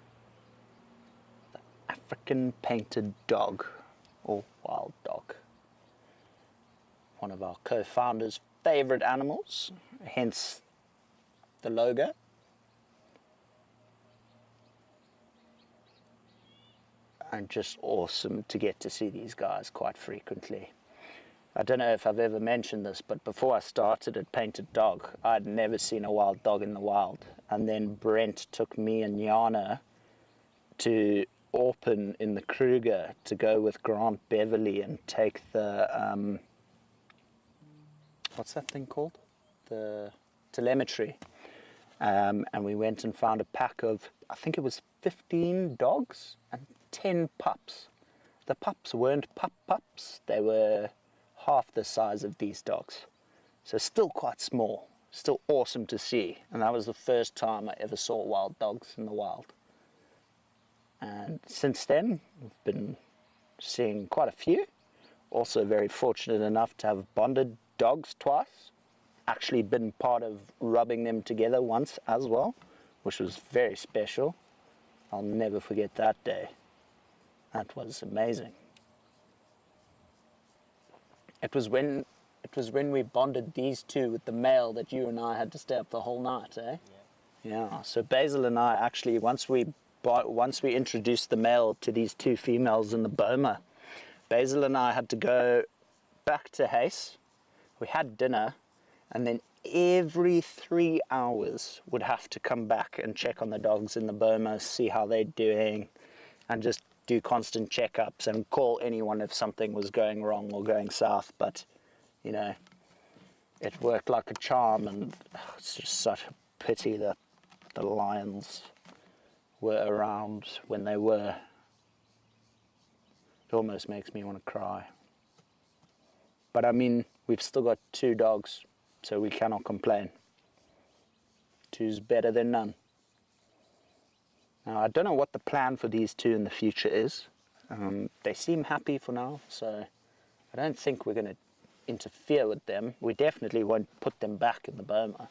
The African painted dog, or wild dog. One of our co-founders' favorite animals, hence the logo. And just awesome to get to see these guys quite frequently. I don't know if I've ever mentioned this, but before I started at Painted Dog, I'd never seen a wild dog in the wild. And then Brent took me and Jana to Orpen in the Kruger to go with Grant Beverly and take the, what's that thing called? The telemetry. And we went and found a pack of, I think it was 15 dogs and 10 pups. The pups weren't pups, they were half the size of these dogs. So still quite small, still awesome to see. And that was the first time I ever saw wild dogs in the wild. And since then, we've been seeing quite a few. Also very fortunate enough to have bonded dogs twice. Actually been part of rubbing them together once as well, which was very special. I'll never forget that day. That was amazing. It was when we bonded these two with the male that you and I had to stay up the whole night, eh? Yeah. So Basil and I actually, once we introduced the male to these two females in the boma, Basil and I had to go back to Hayes. We had dinner, and then every 3 hours would have to come back and check on the dogs in the boma, see how they're doing, and just do constant checkups and call anyone if something was going wrong or going south. But you know, it worked like a charm, and it's just such a pity that the lions were around when they were. It almost makes me want to cry. But I mean, we've still got 2 dogs, so we cannot complain. 2's better than none. Now, I don't know what the plan for these 2 in the future is. They seem happy for now, so I don't think we're going to interfere with them. We definitely won't put them back in the boma,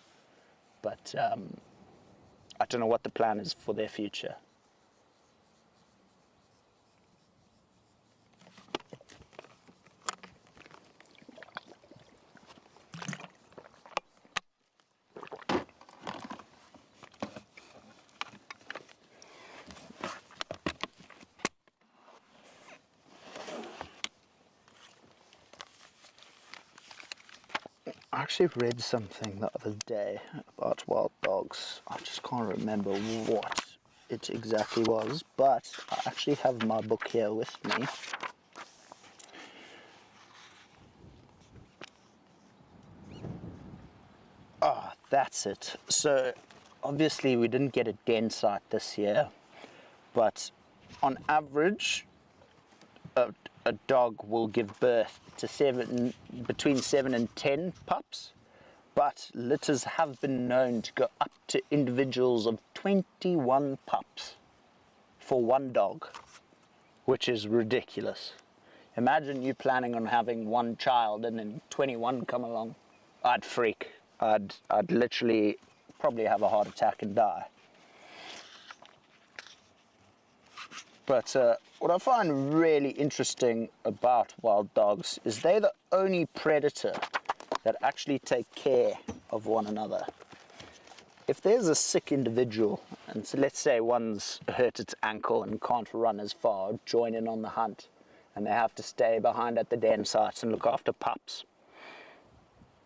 but I don't know what the plan is for their future. actually read something the other day about wild dogs. I just can't remember what it exactly was, but I actually have my book here with me. Ah, that's it. So obviously we didn't get a den site this year, but on average a dog will give birth to between 7 and 10 pups, but litters have been known to go up to individuals of 21 pups for one dog, which is ridiculous. Imagine you planning on having one child and then 21 come along. I'd freak. I'd literally probably have a heart attack and die. But what I find really interesting about wild dogs is they're the only predator that actually take care of one another. If there's a sick individual, and so let's say one's hurt its ankle and can't run as far, join in on the hunt, and they have to stay behind at the den sites and look after pups,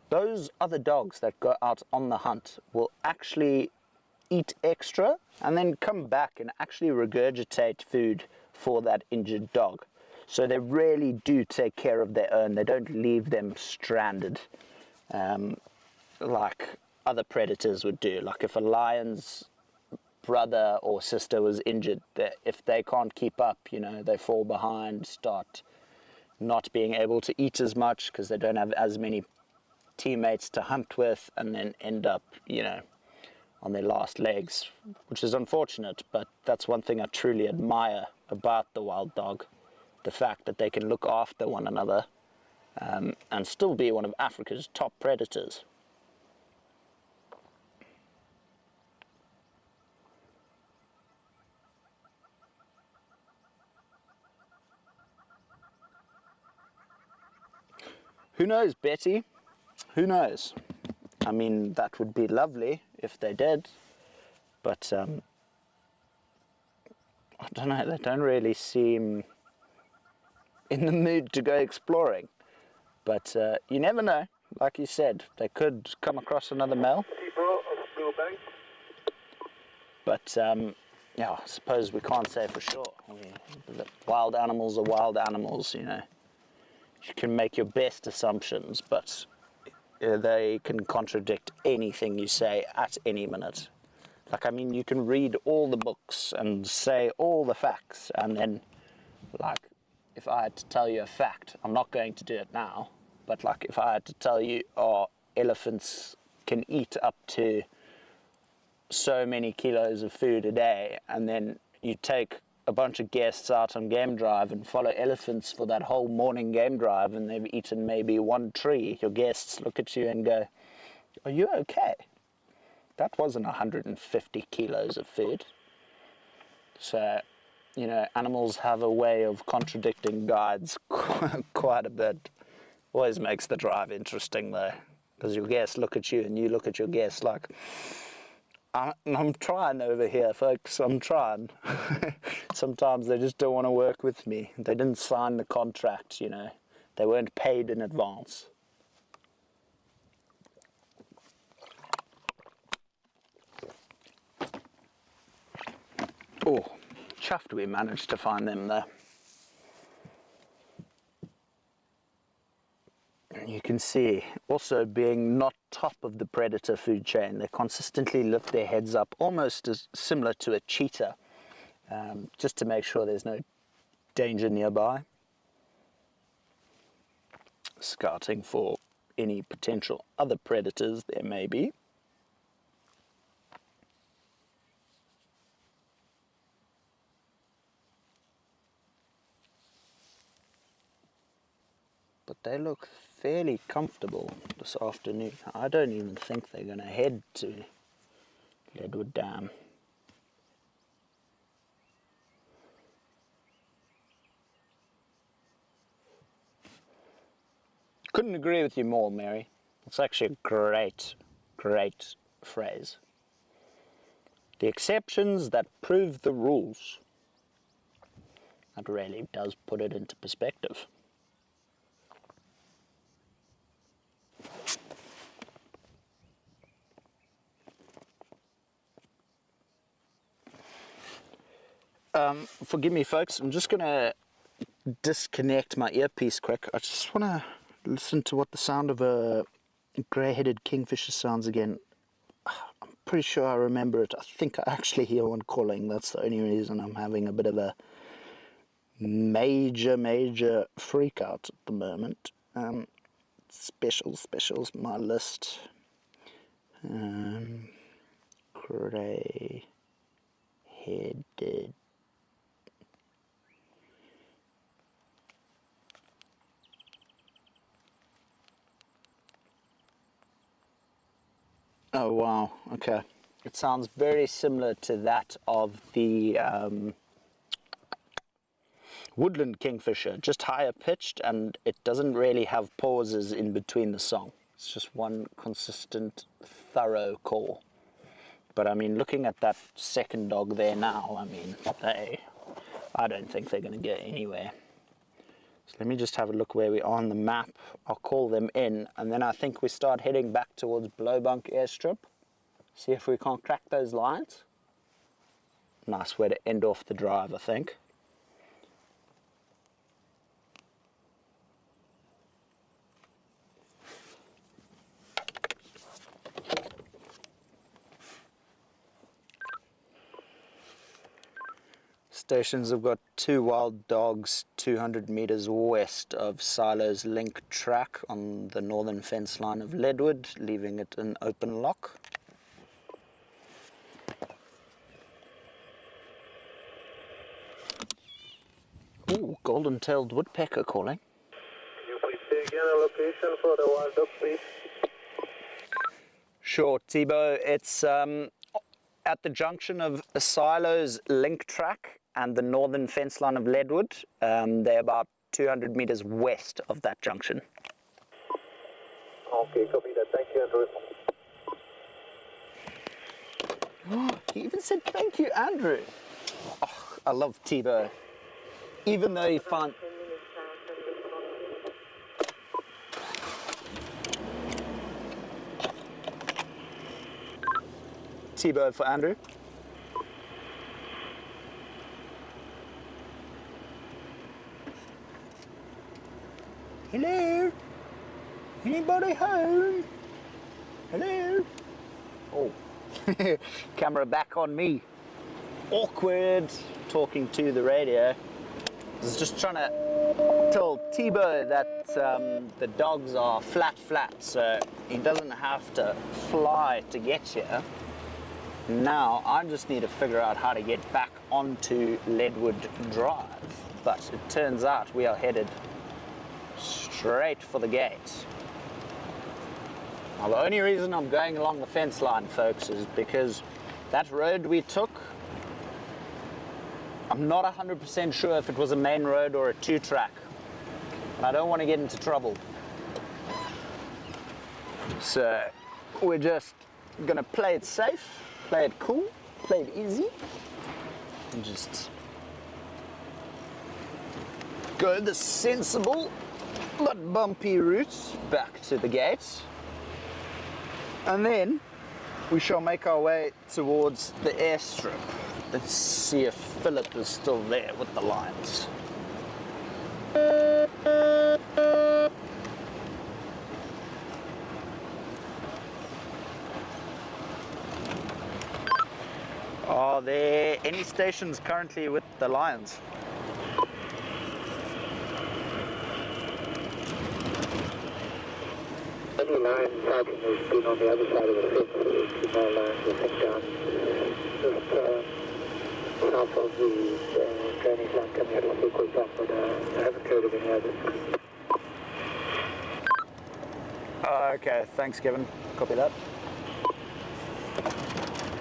those other dogs that go out on the hunt will actually eat extra and then come back and actually regurgitate food for that injured dog. So they really do take care of their own. They don't leave them stranded like other predators would do. Like if a lion's brother or sister was injured, if they can't keep up, you know, they fall behind, start not being able to eat as much because they don't have as many teammates to hunt with, and then end up, you know, on their last legs, which is unfortunate. But that's one thing I truly admire about the wild dog, the fact that they can look after one another and still be one of Africa's top predators. Who knows, Betty? Who knows? I mean, that would be lovely if they did, but I don't know, they don't really seem in the mood to go exploring. But you never know. Like you said, they could come across another male. But yeah, I suppose we can't say for sure. The wild animals are wild animals, you know. You can make your best assumptions, but they can contradict anything you say at any minute. Like, I mean, you can read all the books and say all the facts, and then, like, if I had to tell you a fact, I'm not going to do it now, but like if I had to tell you, oh, elephants can eat up to so many kilos of food a day, and then you take a bunch of guests out on game drive and follow elephants for that whole morning game drive, and they've eaten maybe one tree, your guests look at you and go, are you okay? That wasn't 150 kilos of food. So, you know, animals have a way of contradicting guides quite a bit. Always makes the drive interesting though, because your guests look at you and you look at your guests like, I'm trying over here, folks, I'm trying. Sometimes they just don't want to work with me. They didn't sign the contract, you know. They weren't paid in advance. Oh, chuffed we managed to find them there. You can see, also being not top of the predator food chain, they consistently lift their heads up, almost as similar to a cheetah, just to make sure there's no danger nearby. Scouting for any potential other predators there may be. But they look fairly comfortable this afternoon. I don't even think they're going to head to Leadwood Dam. Couldn't agree with you more, Mary. It's actually a great, great phrase. The exceptions that prove the rules. That really does put it into perspective. Forgive me, folks. I'm just going to disconnect my earpiece quick. I just want to listen to what the sound of a grey-headed kingfisher sounds again. I'm pretty sure I remember it. I think I actually hear one calling. That's the only reason I'm having a bit of a major freak out at the moment. Specials, my list. Grey-headed. Oh wow, okay. It sounds very similar to that of the woodland kingfisher, just higher pitched, and it doesn't really have pauses in between the song. It's just one consistent, thorough call. But I mean, looking at that second dog there now, I mean, I don't think they're going to get anywhere. So let me just have a look where we are on the map. I'll call them in, and then I think we start heading back towards Blowbunk Airstrip. See if we can't crack those lines. Nice way to end off the drive, I think. Stations have got 2 wild dogs 200 meters west of Silo's link track on the northern fence line of Leadwood, leaving it an open lock. Ooh, golden-tailed woodpecker calling. Can you please say again a location for the wild dog, please? Sure, Thibaut. It's at the junction of Silo's link track and the northern fence line of Leadwood. They're about 200 meters west of that junction. Okay, copy that. Thank you, Andrew. He even said thank you, Andrew. Oh, I love Thibaut. Even though he found... Thibaut for Andrew. Hello? Anybody home? Hello? Oh, camera back on me. Awkward talking to the radio. I was just trying to tell Thibaut that the dogs are flat, so he doesn't have to fly to get here. Now I just need to figure out how to get back onto Leadwood Drive. But it turns out we are headed straight for the gate. Now the only reason I'm going along the fence line, folks, is because that road we took, I'm not 100% sure if it was a main road or a 2-track. And I don't want to get into trouble. So we're just gonna play it safe, play it cool, play it easy, and just go the sensible but bumpy route back to the gate. And then we shall make our way towards the airstrip. Let's see if Philip is still there with the lions. Are there any stations currently with the lions? Any line parking has been on the other side of the fence, so there's 2 more lines I think down just south of the drainage line coming out of the sequence up, but I haven't heard of any others. Okay, thanks Kevin, copy that.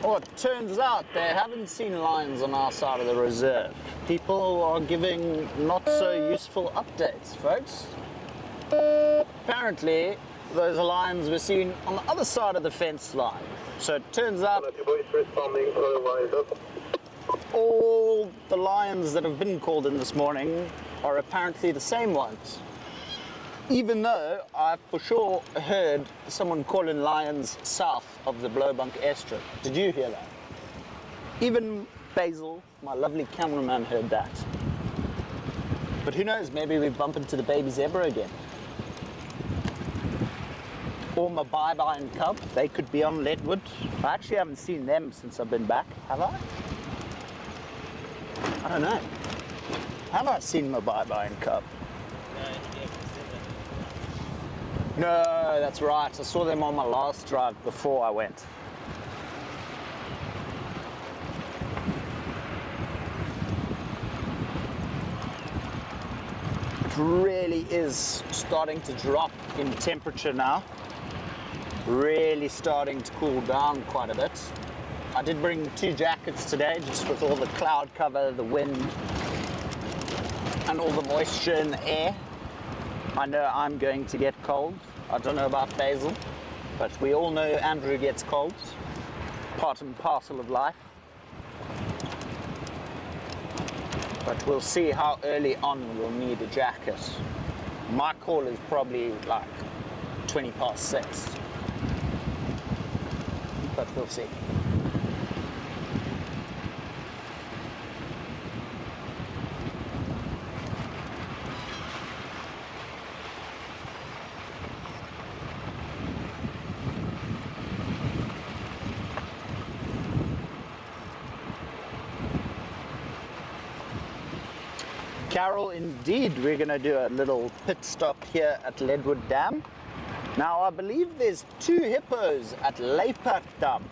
Well, it turns out they haven't seen lions on our side of the reserve. People are giving not so useful updates, folks. Apparently, those lions were seen on the other side of the fence line. So it turns out all the lions that have been called in this morning are apparently the same ones. Even though I for sure heard someone calling lions south of the Blowbunk airstrip. Did you hear that? Even Basil, my lovely cameraman, heard that. But who knows, maybe we bump into the baby zebra again. Or my bye-bye and cub, they could be on Leadwood. I actually haven't seen them since I've been back, have I? I don't know. Have I seen my bye-bye and cub? No, that's right. I saw them on my last drive before I went. It really is starting to drop in temperature now. Really starting to cool down quite a bit. I did bring 2 jackets today, just with all the cloud cover, the wind, and all the moisture in the air. I know I'm going to get cold. I don't know about Basil, but we all know Andrew gets cold. Part and parcel of life. But we'll see how early on we'll need a jacket. My call is probably like 20 past 6. But we'll see. Carol, indeed, we're going to do a little pit stop here at Leadwood Dam. Now, I believe there's 2 hippos at Leadwood Dam.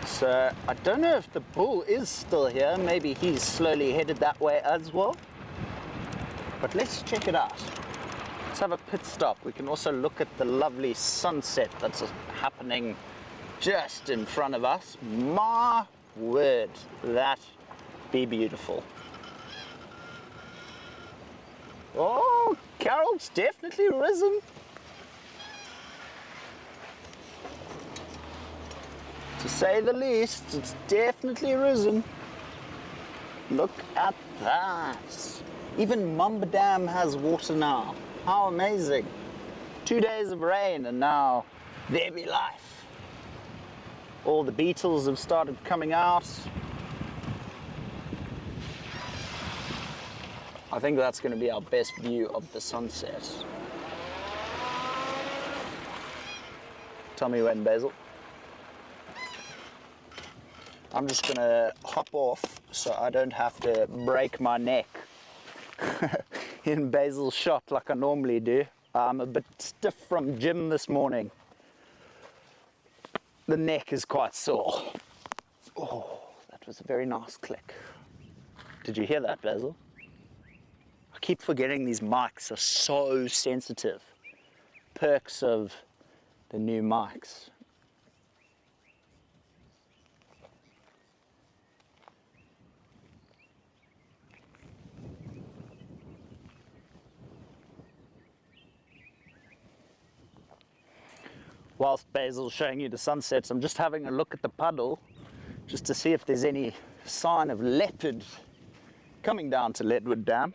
So, I don't know if the bull is still here. Maybe he's slowly headed that way as well. But let's check it out. Let's have a pit stop. We can also look at the lovely sunset that's happening just in front of us. My word, that be beautiful. Oh, Carol's definitely risen. To say the least, it's definitely risen. Look at that. Even Mamba Dam has water now. How amazing. 2 days of rain and now there be life. All the beetles have started coming out. I think that's going to be our best view of the sunset. Tell me when, Basil. I'm just going to hop off so I don't have to break my neck in Basil's shot like I normally do. I'm a bit stiff from gym this morning. The neck is quite sore. Oh, that was a very nice click. Did you hear that, Basil? I keep forgetting these mics are so sensitive. Perks of the new mics. Whilst Basil's showing you the sunsets, I'm just having a look at the puddle just to see if there's any sign of leopard coming down to Leadwood Dam.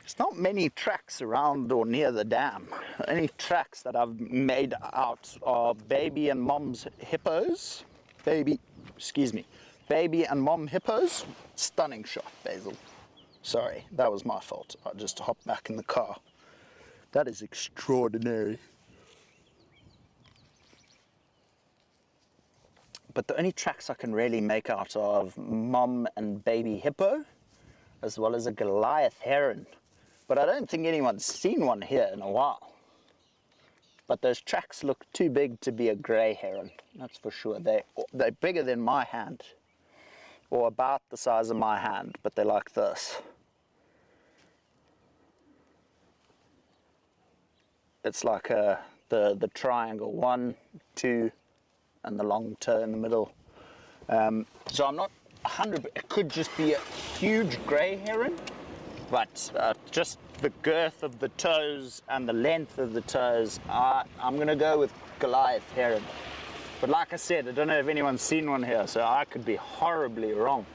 There's not many tracks around or near the dam. The only tracks that I've made out are baby and mom's hippos. Baby and mom hippos. Stunning shot, Basil. Sorry, that was my fault. I just hopped back in the car. That is extraordinary. But the only tracks I can really make out of mom and baby hippo, as well as a Goliath heron. But I don't think anyone's seen one here in a while. But those tracks look too big to be a grey heron, that's for sure. They're bigger than my hand, or about the size of my hand, but they're like this. It's like the triangle, 1, 2, and the long toe in the middle. So I'm not 100, it could just be a huge grey heron, but just the girth of the toes and the length of the toes, I'm gonna go with Goliath heron. But like I said, I don't know if anyone's seen one here, so I could be horribly wrong.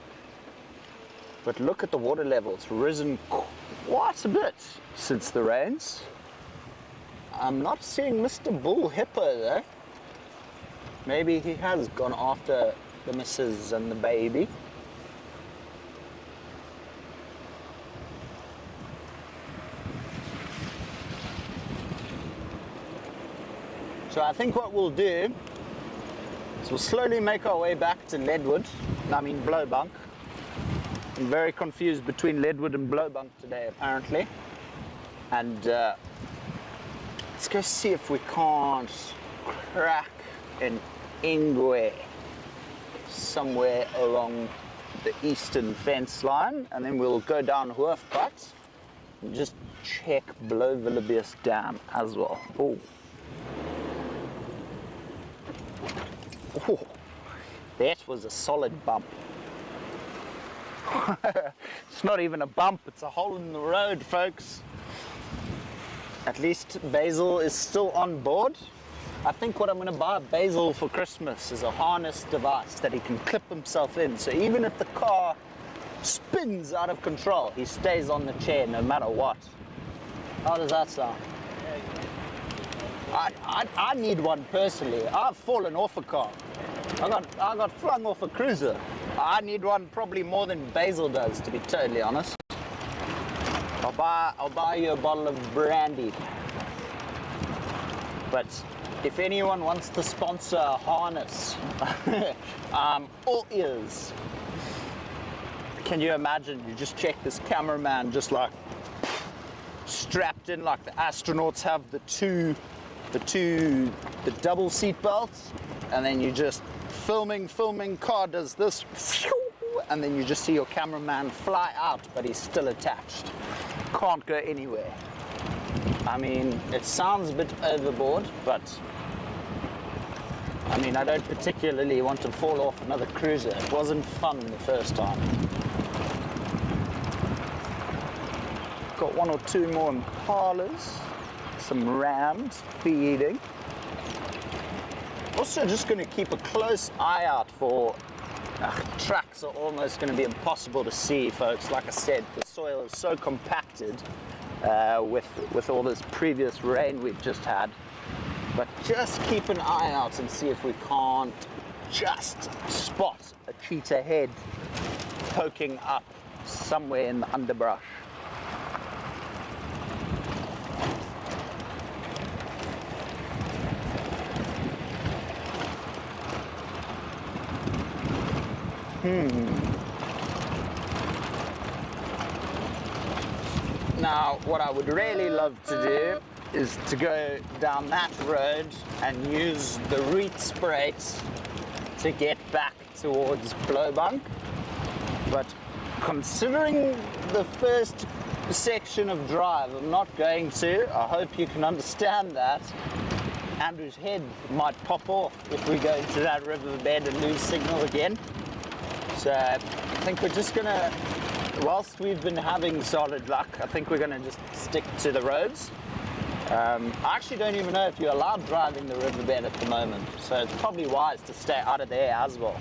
But look at the water level, it's risen quite a bit since the rains. I'm not seeing Mr. Bull Hippo though. Maybe he has gone after the missus and the baby. So I think what we'll do is we'll slowly make our way back to Leadwood, Blowbunk. I'm very confused between Leadwood and Blowbunk today apparently. And let's go see if we can't crack an ingwe somewhere along the eastern fence line, and then we'll go down Hoofpad and just check Lowveld Dam as well. Oh. Oh, that was a solid bump. It's not even a bump, it's a hole in the road, folks. At least Basil is still on board. I think what I'm going to buy Basil for Christmas is a harness device that he can clip himself in. So even if the car spins out of control, he stays on the chair no matter what. How does that sound? I need one personally. I've fallen off a car. I got flung off a cruiser. I need one probably more than Basil does, to be totally honest. I'll buy you a bottle of brandy. But if anyone wants to sponsor a harness, all ears. Can you imagine? You just check this cameraman just like strapped in like the astronauts have the double seat belts, and then you just filming, car does this, and then you just see your cameraman fly out, but he's still attached. Can't go anywhere. I mean, it sounds a bit overboard, but I mean, I don't particularly want to fall off another cruiser. It wasn't fun the first time. Got one or two more Impalas, some rams feeding. Also just going to keep a close eye out for tracks are almost going to be impossible to see, folks. Like I said, the soil is so compacted with all this previous rain we've just had. But just keep an eye out and see if we can't just spot a cheetah head poking up somewhere in the underbrush. Now, what I would really love to do is to go down that road and use the Rietspruit to get back towards Blowbunk. But considering the first section of drive, I'm not going to. I hope you can understand that. Andrew's head might pop off if we go into that riverbed and lose signal again. So I think we're just gonna, whilst we've been having solid luck, I think we're gonna just stick to the roads. I actually don't even know if you're allowed driving the riverbed at the moment, so it's probably wise to stay out of there as well.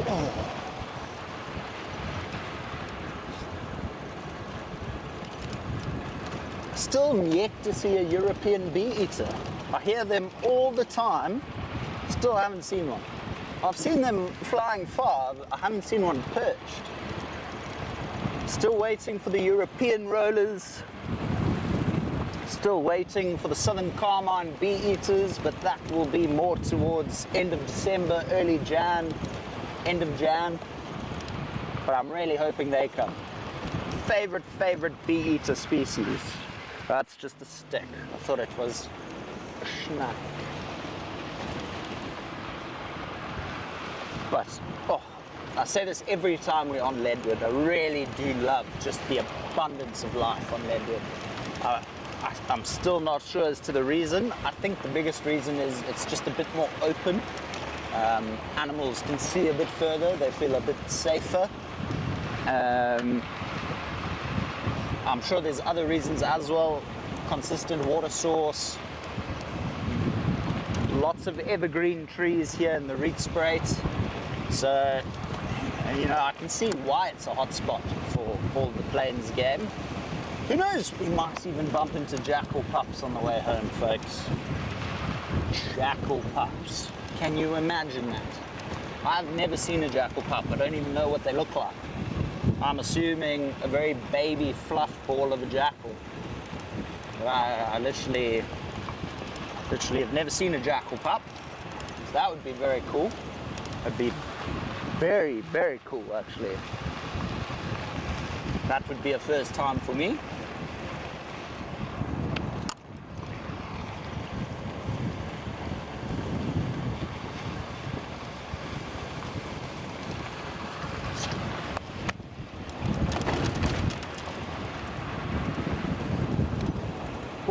Oh. Still yet to see a European bee-eater. I hear them all the time, still haven't seen one. I've seen them flying far, but I haven't seen one perched. Still waiting for the European rollers. Still waiting for the Southern Carmine bee-eaters, but that will be more towards end of December, early Jan, end of Jan. But I'm really hoping they come. Favorite bee-eater species. That's just a stick. I thought it was a schnack. But, oh, I say this every time we're on Leadwood. I really do love just the abundance of life on Leadwood. I'm still not sure as to the reason. I think the biggest reason is it's just a bit more open. Animals can see a bit further, they feel a bit safer. I'm sure there's other reasons as well. Consistent water source, lots of evergreen trees here in the Rietspruit. So, you know, I can see why it's a hot spot for all the plains game. Who knows, we might even bump into jackal pups on the way home, folks. Jackal pups. Can you imagine that? I've never seen a jackal pup. I don't even know what they look like. I'm assuming a very baby fluff ball of a jackal. But I literally have never seen a jackal pup. So that would be very cool. That'd be very, very cool, actually. That would be a first time for me.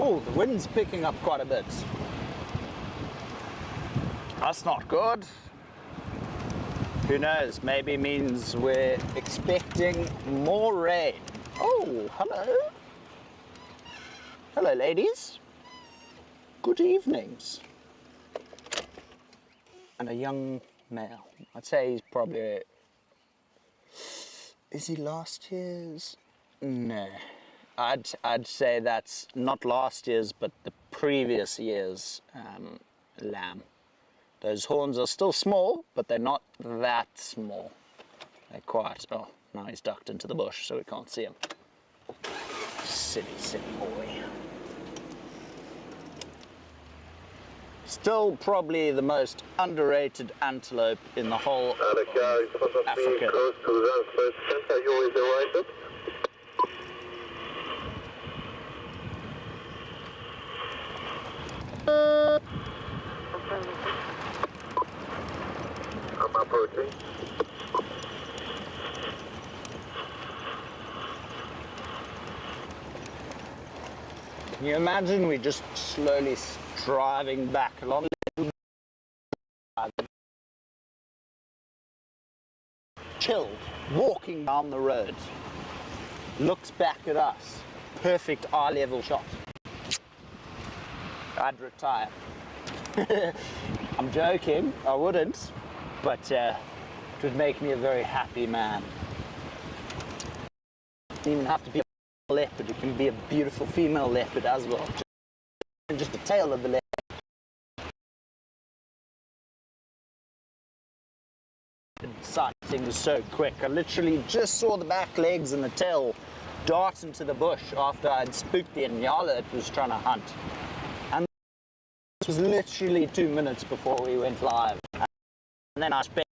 Oh, the wind's picking up quite a bit. That's not good. Who knows, maybe means we're expecting more rain. Oh, hello. Hello, ladies. Good evenings. And a young male. I'd say he's probably... Is he last year's? No. I'd say that's not last year's, but the previous year's lamb. Those horns are still small, but they're not that small. They're quite... Oh, now he's ducked into the bush, so we can't see him. Silly, silly boy. Still probably the most underrated antelope in the whole of Africa. I'm approaching. Can you imagine we just slowly driving back along the chilled, walking down the road, looks back at us, perfect eye level shot. I'd retire. I'm joking, I wouldn't, but it would make me a very happy man. It doesn't even have to be a leopard, it can be a beautiful female leopard as well. Just the tail of the leopard. Sighting was so quick, I literally just saw the back legs and the tail dart into the bush after I'd spooked the Impala it was trying to hunt. It was literally 2 minutes before we went live, and then I spent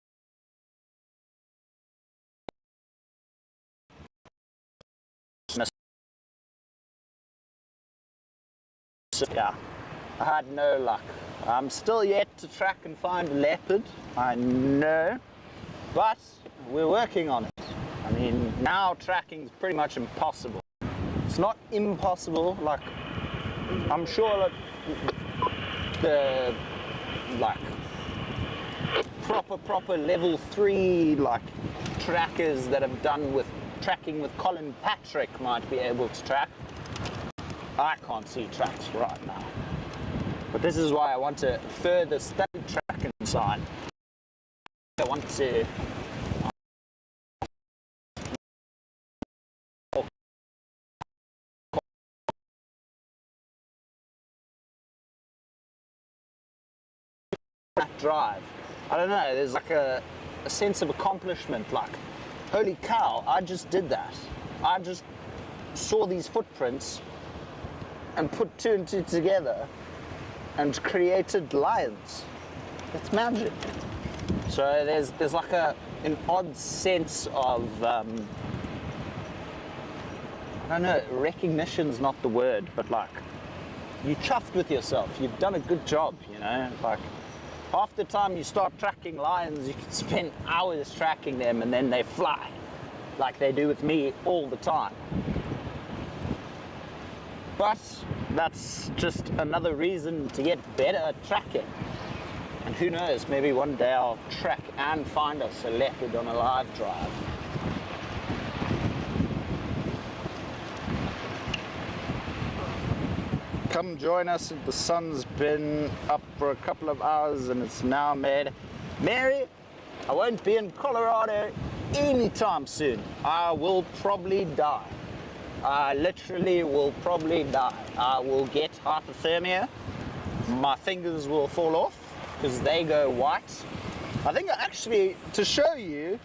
yeah, I had no luck. I'm still yet to track and find a leopard, I know, but we're working on it. I mean, now tracking is pretty much impossible. It's not impossible, like, I'm sure that the like proper level 3 like trackers that have done with tracking with Colin Patrick might be able to track. I can't see tracks right now, but this is why I want to further study track and sign. I want to drive. I don't know, there's like a sense of accomplishment, like, holy cow, I just did that. I just saw these footprints and put 2 and 2 together and created lions. It's magic. So there's like an odd sense of, I don't know, recognition's not the word, but like, you chuffed with yourself, you've done a good job, you know, like, half the time you start tracking lions, you can spend hours tracking them and then they fly, like they do with me all the time. But that's just another reason to get better at tracking. And who knows, maybe one day I'll track and find us a leopard on a live drive. Come join us. The sun's been up for a couple of hours and it's now made. Mary, I won't be in Colorado anytime soon. I will probably die. I literally will probably die. I will get hypothermia. My fingers will fall off because they go white. I think actually, to show you,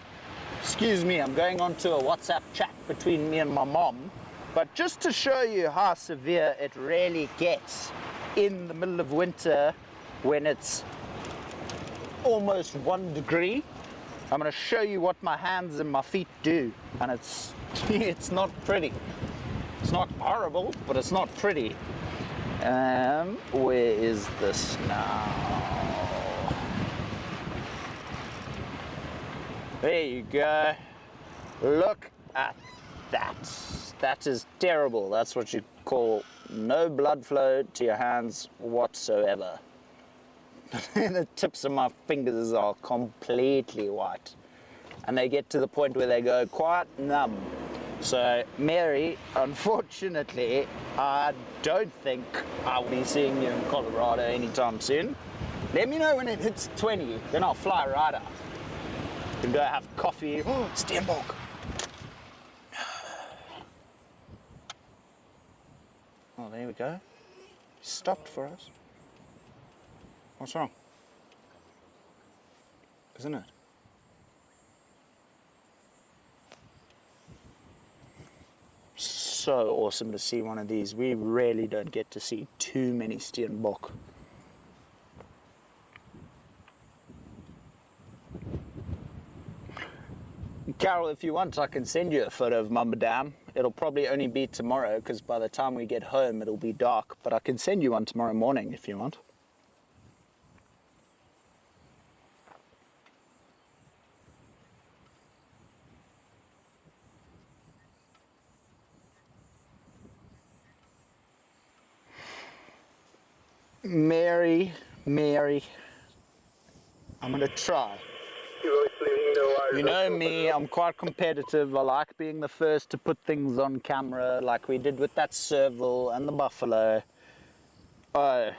excuse me, I'm going on to a WhatsApp chat between me and my mom, but just to show you how severe it really gets in the middle of winter when it's almost 1 degree, I'm going to show you what my hands and my feet do, and it's not pretty. It's not horrible, but it's not pretty. Where is this now? There you go. Look at that. That is terrible. That's what you call no blood flow to your hands whatsoever. The tips of my fingers are completely white, and they get to the point where they go quite numb. So Mary, unfortunately, I don't think I'll be seeing you in Colorado anytime soon. Let me know when it hits 20, then I'll fly right out. We can go have coffee. Oh, Steenbok. Oh, there we go. He stopped for us. What's wrong? Isn't it? So awesome to see one of these. We really don't get to see too many Steenbok. Carol, if you want, I can send you a photo of Mamba Dam. It'll probably only be tomorrow because by the time we get home it'll be dark, but I can send you one tomorrow morning if you want. Mary, I'm gonna try. You know me, I'm quite competitive. I like being the first to put things on camera like we did with that serval and the buffalo. Oh,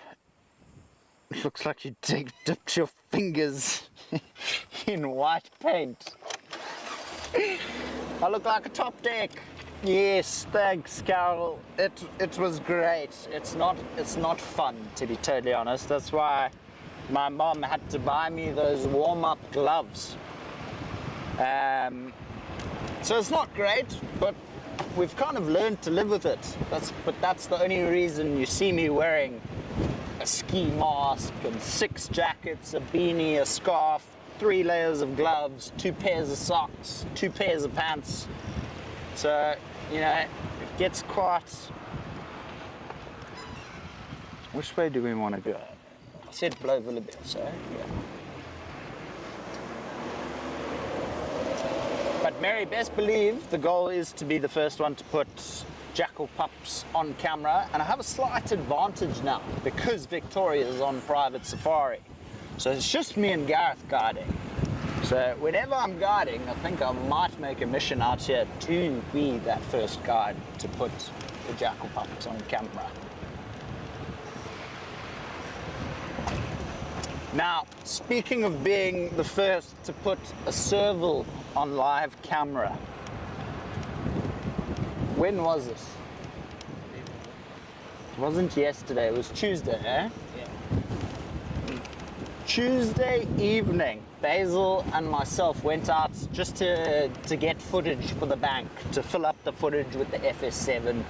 it looks like you dipped your fingers in white paint. I look like a top deck. Yes, thanks, Carol. It was great. It's not fun, to be totally honest. That's why my mom had to buy me those warm-up gloves. So it's not great, but we've kind of learned to live with it. But that's the only reason you see me wearing a ski mask and 6 jackets, a beanie, a scarf, 3 layers of gloves, 2 pairs of socks, 2 pairs of pants. So, you know, it gets quite... Which way do we want to go? I said Lowveld of South, so yeah. But Mary, best believe the goal is to be the first one to put jackal pups on camera, and I have a slight advantage now because Victoria is on private safari. So it's just me and Gareth guiding. So whenever I'm guiding, I think I might make a mission out here to be that first guide to put the jackal pups on camera. Now, speaking of being the first to put a serval on live camera, when was it? It wasn't yesterday, it was Tuesday, eh? Yeah. Tuesday evening, Basil and myself went out just to get footage for the bank, to fill up the footage with the FS7.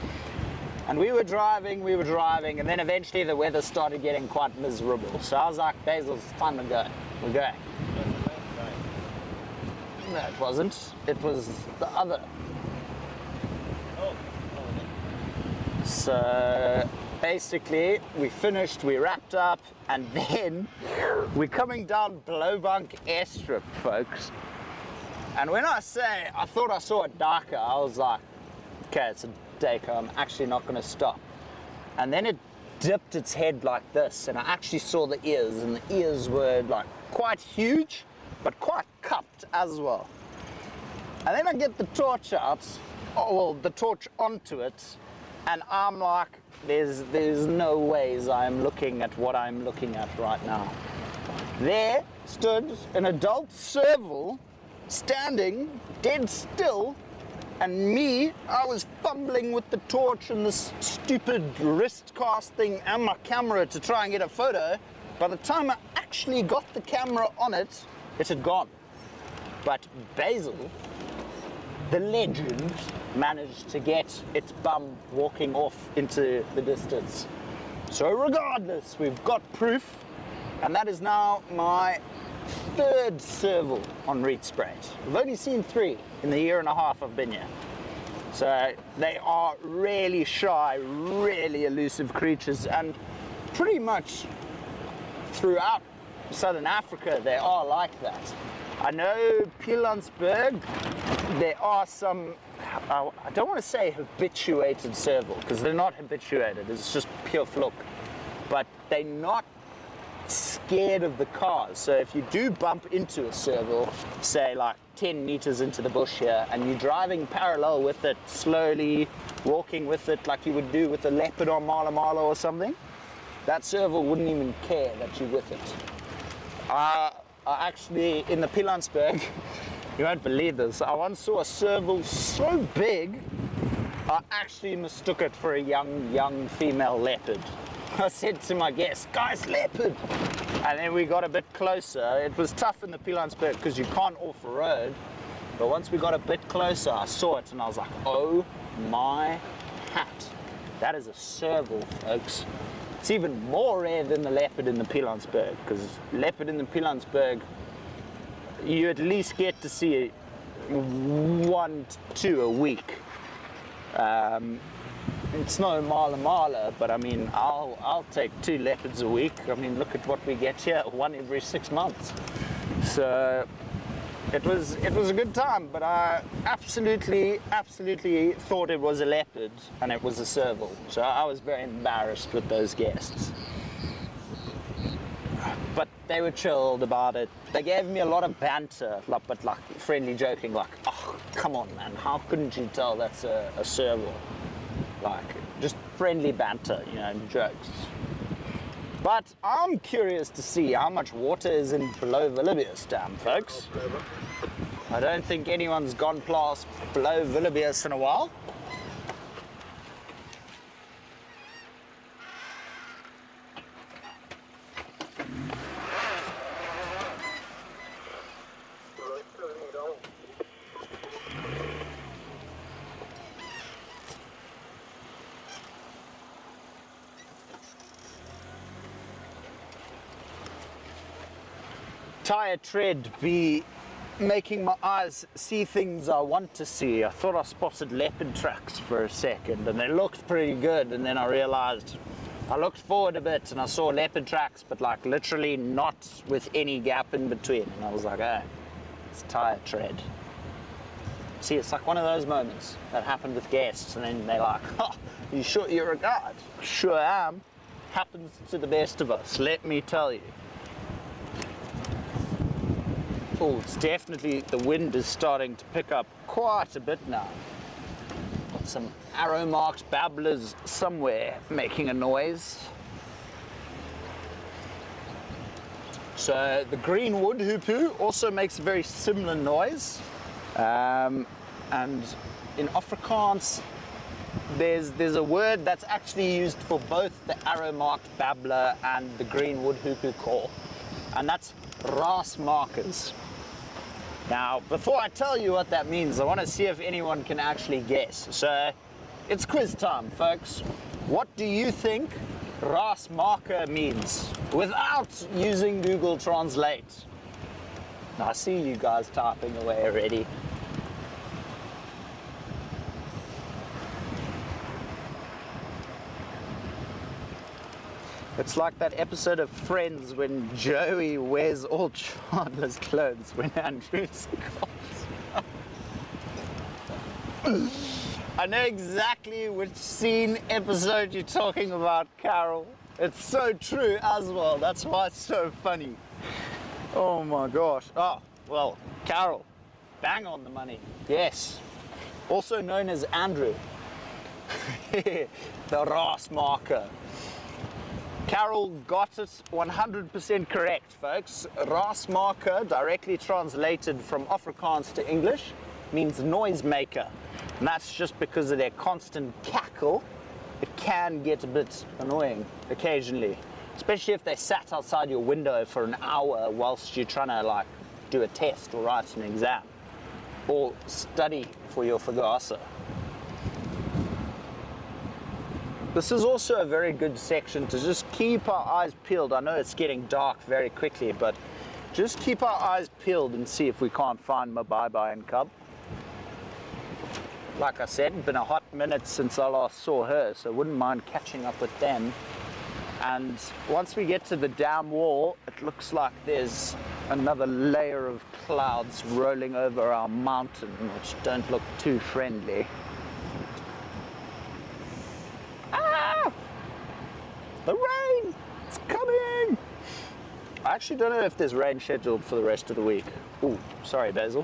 And we were driving, and then eventually the weather started getting quite miserable. So I was like, Basil, it's time to go. We're going. No, it wasn't. It was the other. So basically, we finished, we wrapped up, and then we're coming down Blowbank airstrip, folks. And when I say I thought I saw a darker, I was like, okay, it's a Daker, I'm actually not going to stop. and then it dipped its head like this, and I actually saw the ears, and the ears were like quite huge, but quite cupped as well. And then I get the torch out, the torch onto it, and I'm like, there's no ways I'm looking at what I'm looking at right now. There stood an adult serval, standing dead still, and me, I was fumbling with the torch and this stupid wrist cast thing and my camera to try and get a photo. By the time I actually got the camera on it, it had gone. But Basil, the legend, managed to get its bum walking off into the distance. So regardless, we've got proof, and that is now my third serval on Rietspruit. I've only seen 3 in the year and a half I've been here. So they are really shy, really elusive creatures, and pretty much throughout Southern Africa they are like that. I know Pilansberg, there are some, I don't want to say habituated serval, because they're not habituated, it's just pure fluke, but they're not scared of the cars. So if you do bump into a serval, say like 10 meters into the bush here, and you're driving parallel with it, slowly walking with it like you would do with a leopard or mala or something, that serval wouldn't even care that you're with it. I actually, in the Pilansberg, you won't believe this, I once saw a serval so big, I actually mistook it for a young female leopard. I said to my guest, guys, leopard! And then we got a bit closer. It was tough in the Pilansberg because you can't off-road, but once we got a bit closer, I saw it and I was like, oh my hat. That is a serval, folks. It's even more rare than the leopard in the Pilansberg, because leopard in the Pilansberg, you at least get to see 1 to 2 a week. It's no mala, but I mean, I'll take 2 leopards a week. I mean, look at what we get here, 1 every 6 months. So it was a good time, but I absolutely thought it was a leopard and it was a serval. So I was very embarrassed with those guests. But they were chilled about it. They gave me a lot of banter, but like friendly joking, like, oh, come on, man, how couldn't you tell that's a serval? Like, just friendly banter, you know, jokes. But I'm curious to see how much water is in Lowveld of South Dam, folks. I don't think anyone's gone past Lowveld of South in a while. Tire tread be making my eyes see things I want to see. I thought I spotted leopard tracks for a second and they looked pretty good, and then I realized I looked forward a bit and I saw leopard tracks, but like literally not with any gap in between, and I was like, oh, it's tire tread. See, it's like one of those moments that happened with guests, and then they're like, oh, you sure you're a guide? Sure am. Happens to the best of us, let me tell you. Oh, it's definitely, the wind is starting to pick up quite a bit now. Got some arrow-marked babblers somewhere making a noise. So the green wood hoopoo also makes a very similar noise. And in Afrikaans, there's a word that's actually used for both the arrow-marked babbler and the green wood hoopoo call, and that's raasmakers. Now, before I tell you what that means, I want to see if anyone can actually guess. So, it's quiz time, folks. What do you think raasmaker means without using Google Translate? Now, I see you guys typing away already. It's like that episode of Friends when Joey wears all Chandler's clothes when Andrew's gone. I know exactly which scene episode you're talking about, Carol. It's so true as well. That's why it's so funny. Oh my gosh. Oh, well, Carol, bang on the money. Yes. Also known as Andrew. The Ras marker. Carol got it 100% correct, folks. Ras marker, directly translated from Afrikaans to English, means noisemaker. And that's just because of their constant cackle. It can get a bit annoying occasionally, especially if they sat outside your window for an hour whilst you're trying to like do a test or write an exam or study for your Fagasa. This is also a very good section to just keep our eyes peeled. I know it's getting dark very quickly, but just keep our eyes peeled and see if we can't find my bye-bye and cub. Like I said, it's been a hot minute since I last saw her, so wouldn't mind catching up with them. And once we get to the dam wall, it looks like there's another layer of clouds rolling over our mountain, which don't look too friendly. Ah! The rain! It's coming! I actually don't know if there's rain scheduled for the rest of the week. Ooh, sorry, Basil.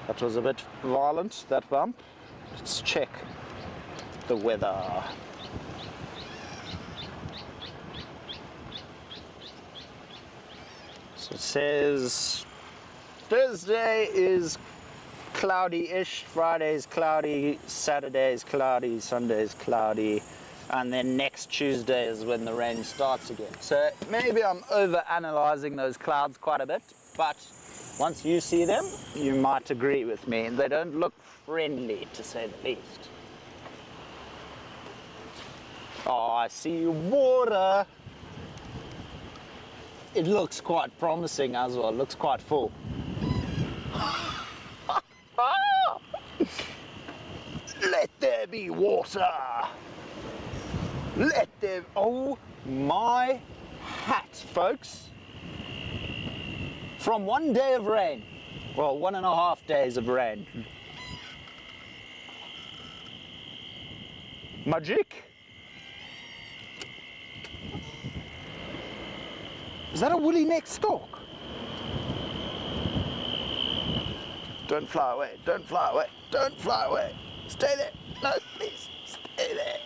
That was a bit violent, that bump. Let's check the weather. So it says Thursday is cloudy-ish, Friday's cloudy, Saturday's cloudy, Sunday's cloudy, and then next Tuesday is when the rain starts again. So maybe I'm over-analyzing those clouds quite a bit, but once you see them, you might agree with me. They don't look friendly, to say the least. Oh, I see water. It looks quite promising as well. It looks quite full. Let there be water. Let there... Oh my hat, folks. From one day of rain, well, 1.5 days of rain. Magic? Is that a woolly neck stork? Don't fly away, don't fly away, don't fly away. Stay there. No, please, stay there.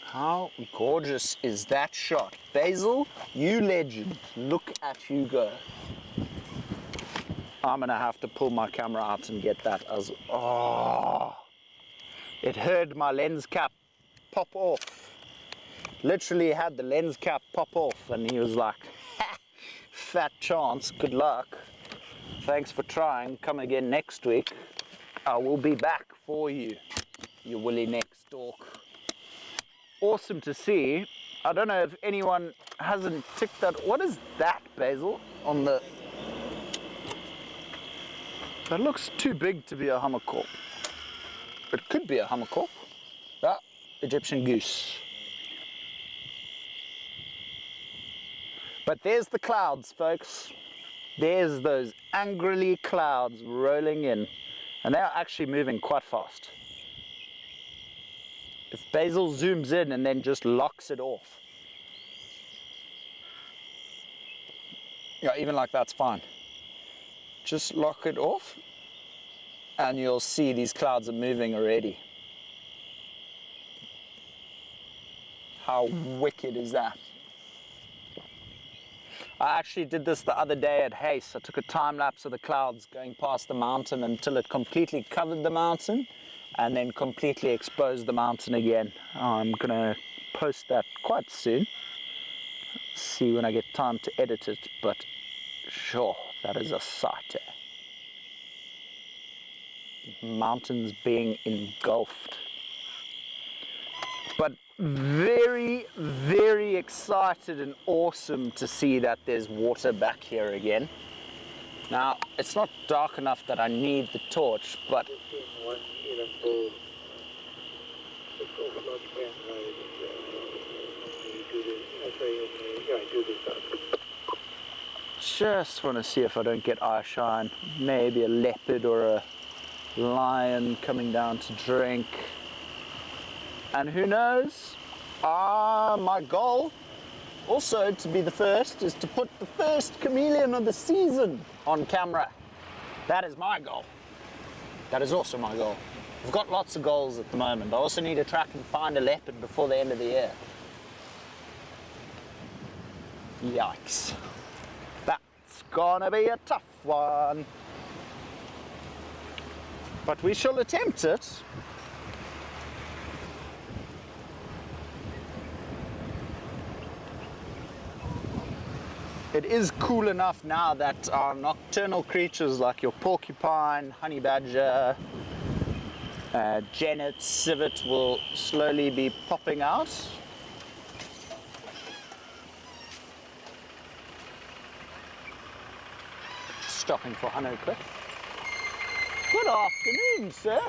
How gorgeous is that shot? Basil, you legend. Look at you go. I'm gonna have to pull my camera out and get that as... Oh! It heard my lens cap pop off. Literally had the lens cap pop off and he was like, ha! Fat chance, good luck. Thanks for trying, come again next week. I will be back for you, you woolly neck stork. Awesome to see. I don't know if anyone hasn't ticked that. What is that, Basil? On the... That looks too big to be a hammerkorp. It could be a hammerkorp. Ah, Egyptian goose. But there's the clouds, folks. There's those angrily clouds rolling in. And they're actually moving quite fast. If Basil zooms in and then just locks it off. Yeah, even like that's fine. Just lock it off and you'll see these clouds are moving already. How wicked is that? I actually did this the other day at Hace. I took a time lapse of the clouds going past the mountain until it completely covered the mountain and then completely exposed the mountain again. I'm gonna post that quite soon. See when I get time to edit it, but sure, that is a sight. Mountains being engulfed. But very, very excited and awesome to see that there's water back here again. Now, it's not dark enough that I need the torch, but Just want to see if I don't get eye shine. Maybe a leopard or a lion coming down to drink. And who knows? My goal also to be the first is to put the first chameleon of the season on camera. That is my goal. That is also my goal. I've got lots of goals at the moment. I also need to track and find a leopard before the end of the year. Yikes. That's gonna be a tough one. But we shall attempt it. It is cool enough now that our nocturnal creatures like your porcupine, honey badger, genet, civet will slowly be popping out. Stopping for Hanno quick. Good afternoon, sir.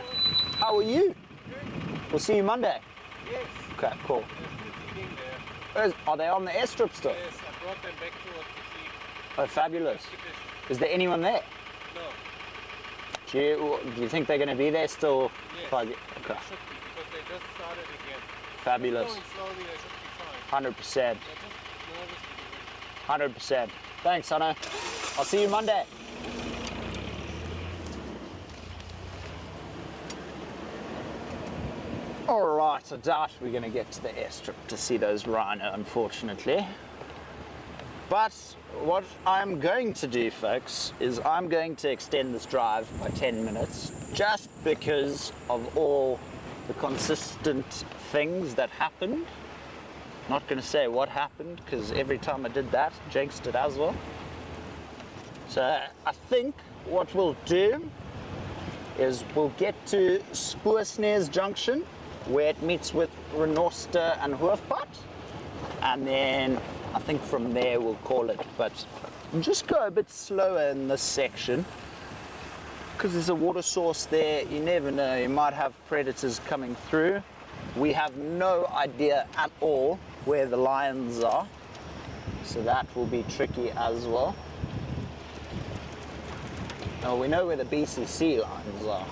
How are you? Good. We'll see you Monday. Yes. Okay, cool. Are they on the airstrip still? Yes, I brought them back towards the sea. Oh, fabulous. Is there anyone there? No. Do you think they're going to be there still? Yes. Okay. They should be, because they just started again. Fabulous. Going slowly, they should be fine. 100%. They're just nervous. 100%. Thanks, Hanno. I'll see you Monday. Alright, I doubt we're going to get to the airstrip to see those rhino, unfortunately. But what I'm going to do, folks, is I'm going to extend this drive by 10 minutes just because of all the consistent things that happened. Not going to say what happened because every time I did that, jinxed it as well. So I think what we'll do is we'll get to Spoersnares Junction where it meets with Renorster and Hoofpad, and then I think from there we'll call it, but just go a bit slower in this section because there's a water source there. You never know, you might have predators coming through. We have no idea at all where the lions are, so that will be tricky as well. Now we know where the BCC lions are.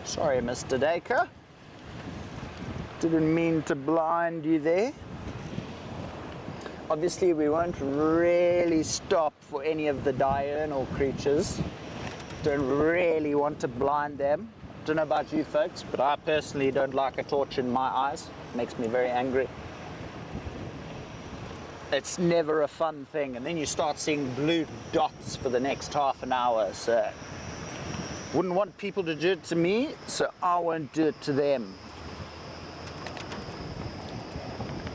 Sorry, Mr. Dacre. Didn't mean to blind you there. Obviously, we won't really stop for any of the diurnal creatures. Don't really want to blind them. Don't know about you folks, but I personally don't like a torch in my eyes. It makes me very angry. It's never a fun thing, and then you start seeing blue dots for the next half an hour, so wouldn't want people to do it to me, so I won't do it to them.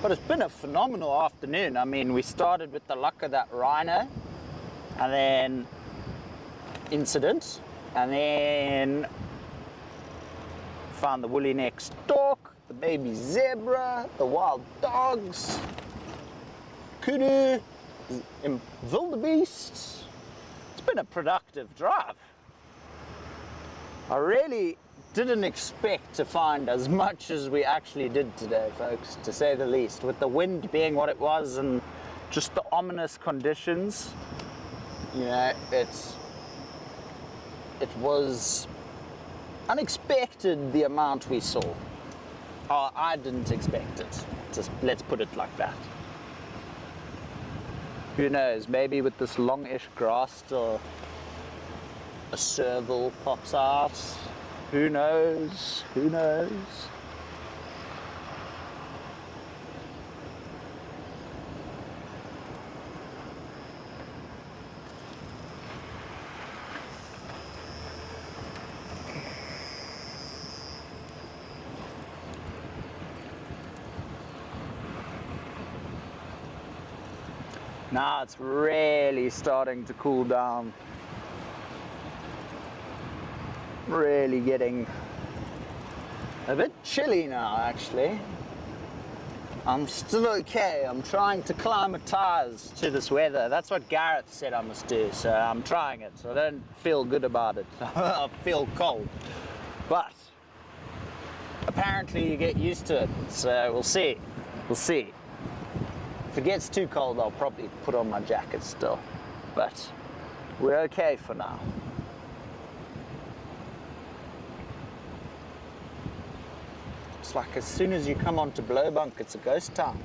But it's been a phenomenal afternoon. I mean, we started with the luck of that rhino, and then incident, and then found the woolly neck stork, the baby zebra, the wild dogs, kudu, wildebeest. It's been a productive drive. I really didn't expect to find as much as we actually did today, folks, to say the least. With the wind being what it was and just the ominous conditions, you know, it was unexpected the amount we saw. I didn't expect it. Just let's put it like that. Who knows, maybe with this longish grass still a serval pops out. Who knows? Who knows? Now it's really starting to cool down. Really getting a bit chilly now, actually. I'm still okay. I'm trying to climatize to this weather. That's what Gareth said I must do, so I'm trying it. So I don't feel good about it. I feel cold. But apparently you get used to it, so we'll see. We'll see. If it gets too cold, I'll probably put on my jacket still. But we're okay for now. It's like as soon as you come onto Blowbunk, it's a ghost town.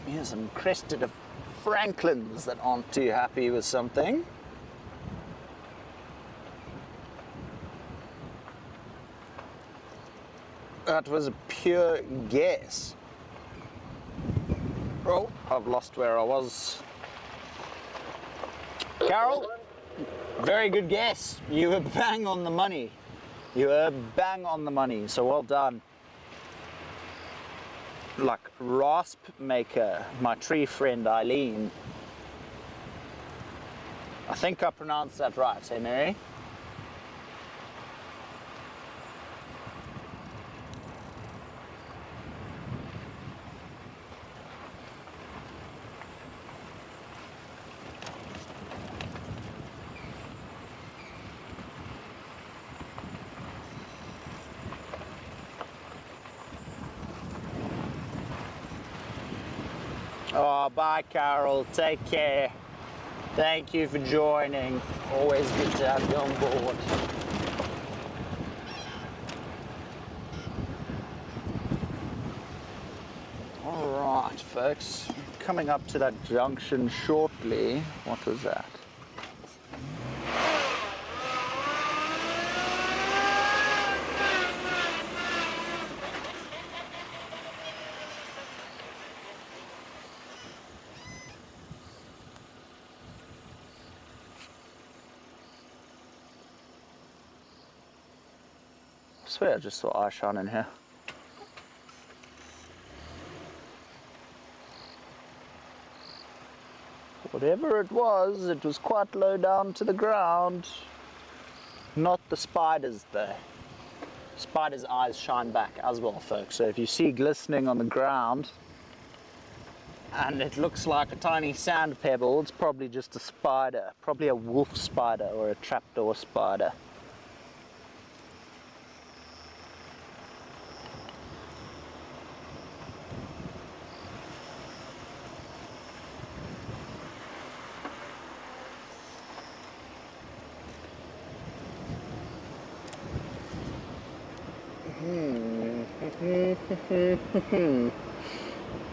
Here's some crested Franklins that aren't too happy with something. That was a pure guess. Oh, I've lost where I was. Carol, very good guess. You were bang on the money. You were bang on the money, so well done. Like rasp maker, my tree friend Eileen. I think I pronounced that right, hey Mary? Oh, bye Carol, take care. Thank you for joining. Always good to have you on board. All right, folks, coming up to that junction shortly. What was that? I swear I just saw eye shine in here. Whatever it was quite low down to the ground. Not the spiders though. Spiders' eyes shine back as well, folks. So if you see glistening on the ground and it looks like a tiny sand pebble, it's probably just a spider. Probably a wolf spider or a trapdoor spider.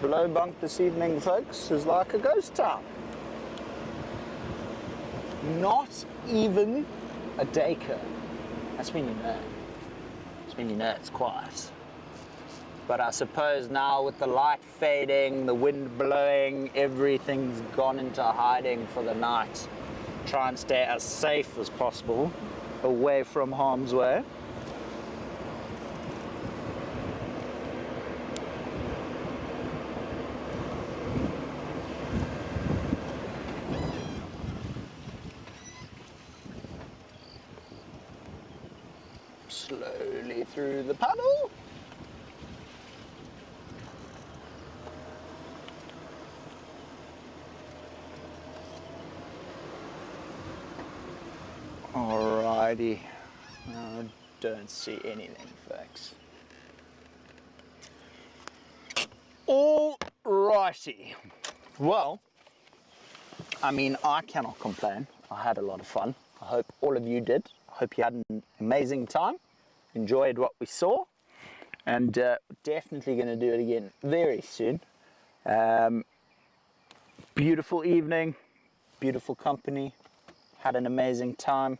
Blowbunk this evening, folks, is like a ghost town. Not even a daycare. That's when you know. That's when you know it's quiet. But I suppose now with the light fading, the wind blowing, everything's gone into hiding for the night. Try and stay as safe as possible, away from harm's way. Slowly through the puddle. Alrighty. I don't see anything, folks. Alrighty. Well, I mean, I cannot complain. I had a lot of fun. I hope all of you did. I hope you had an amazing time, enjoyed what we saw, and definitely going to do it again very soon. Beautiful evening, beautiful company, had an amazing time.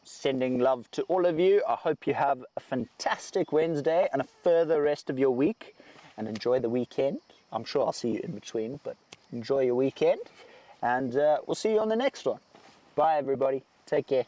Sending love to all of you. I hope you have a fantastic Wednesday and a further rest of your week, and enjoy the weekend. I'm sure I'll see you in between, but enjoy your weekend, and we'll see you on the next one. Bye everybody, take care.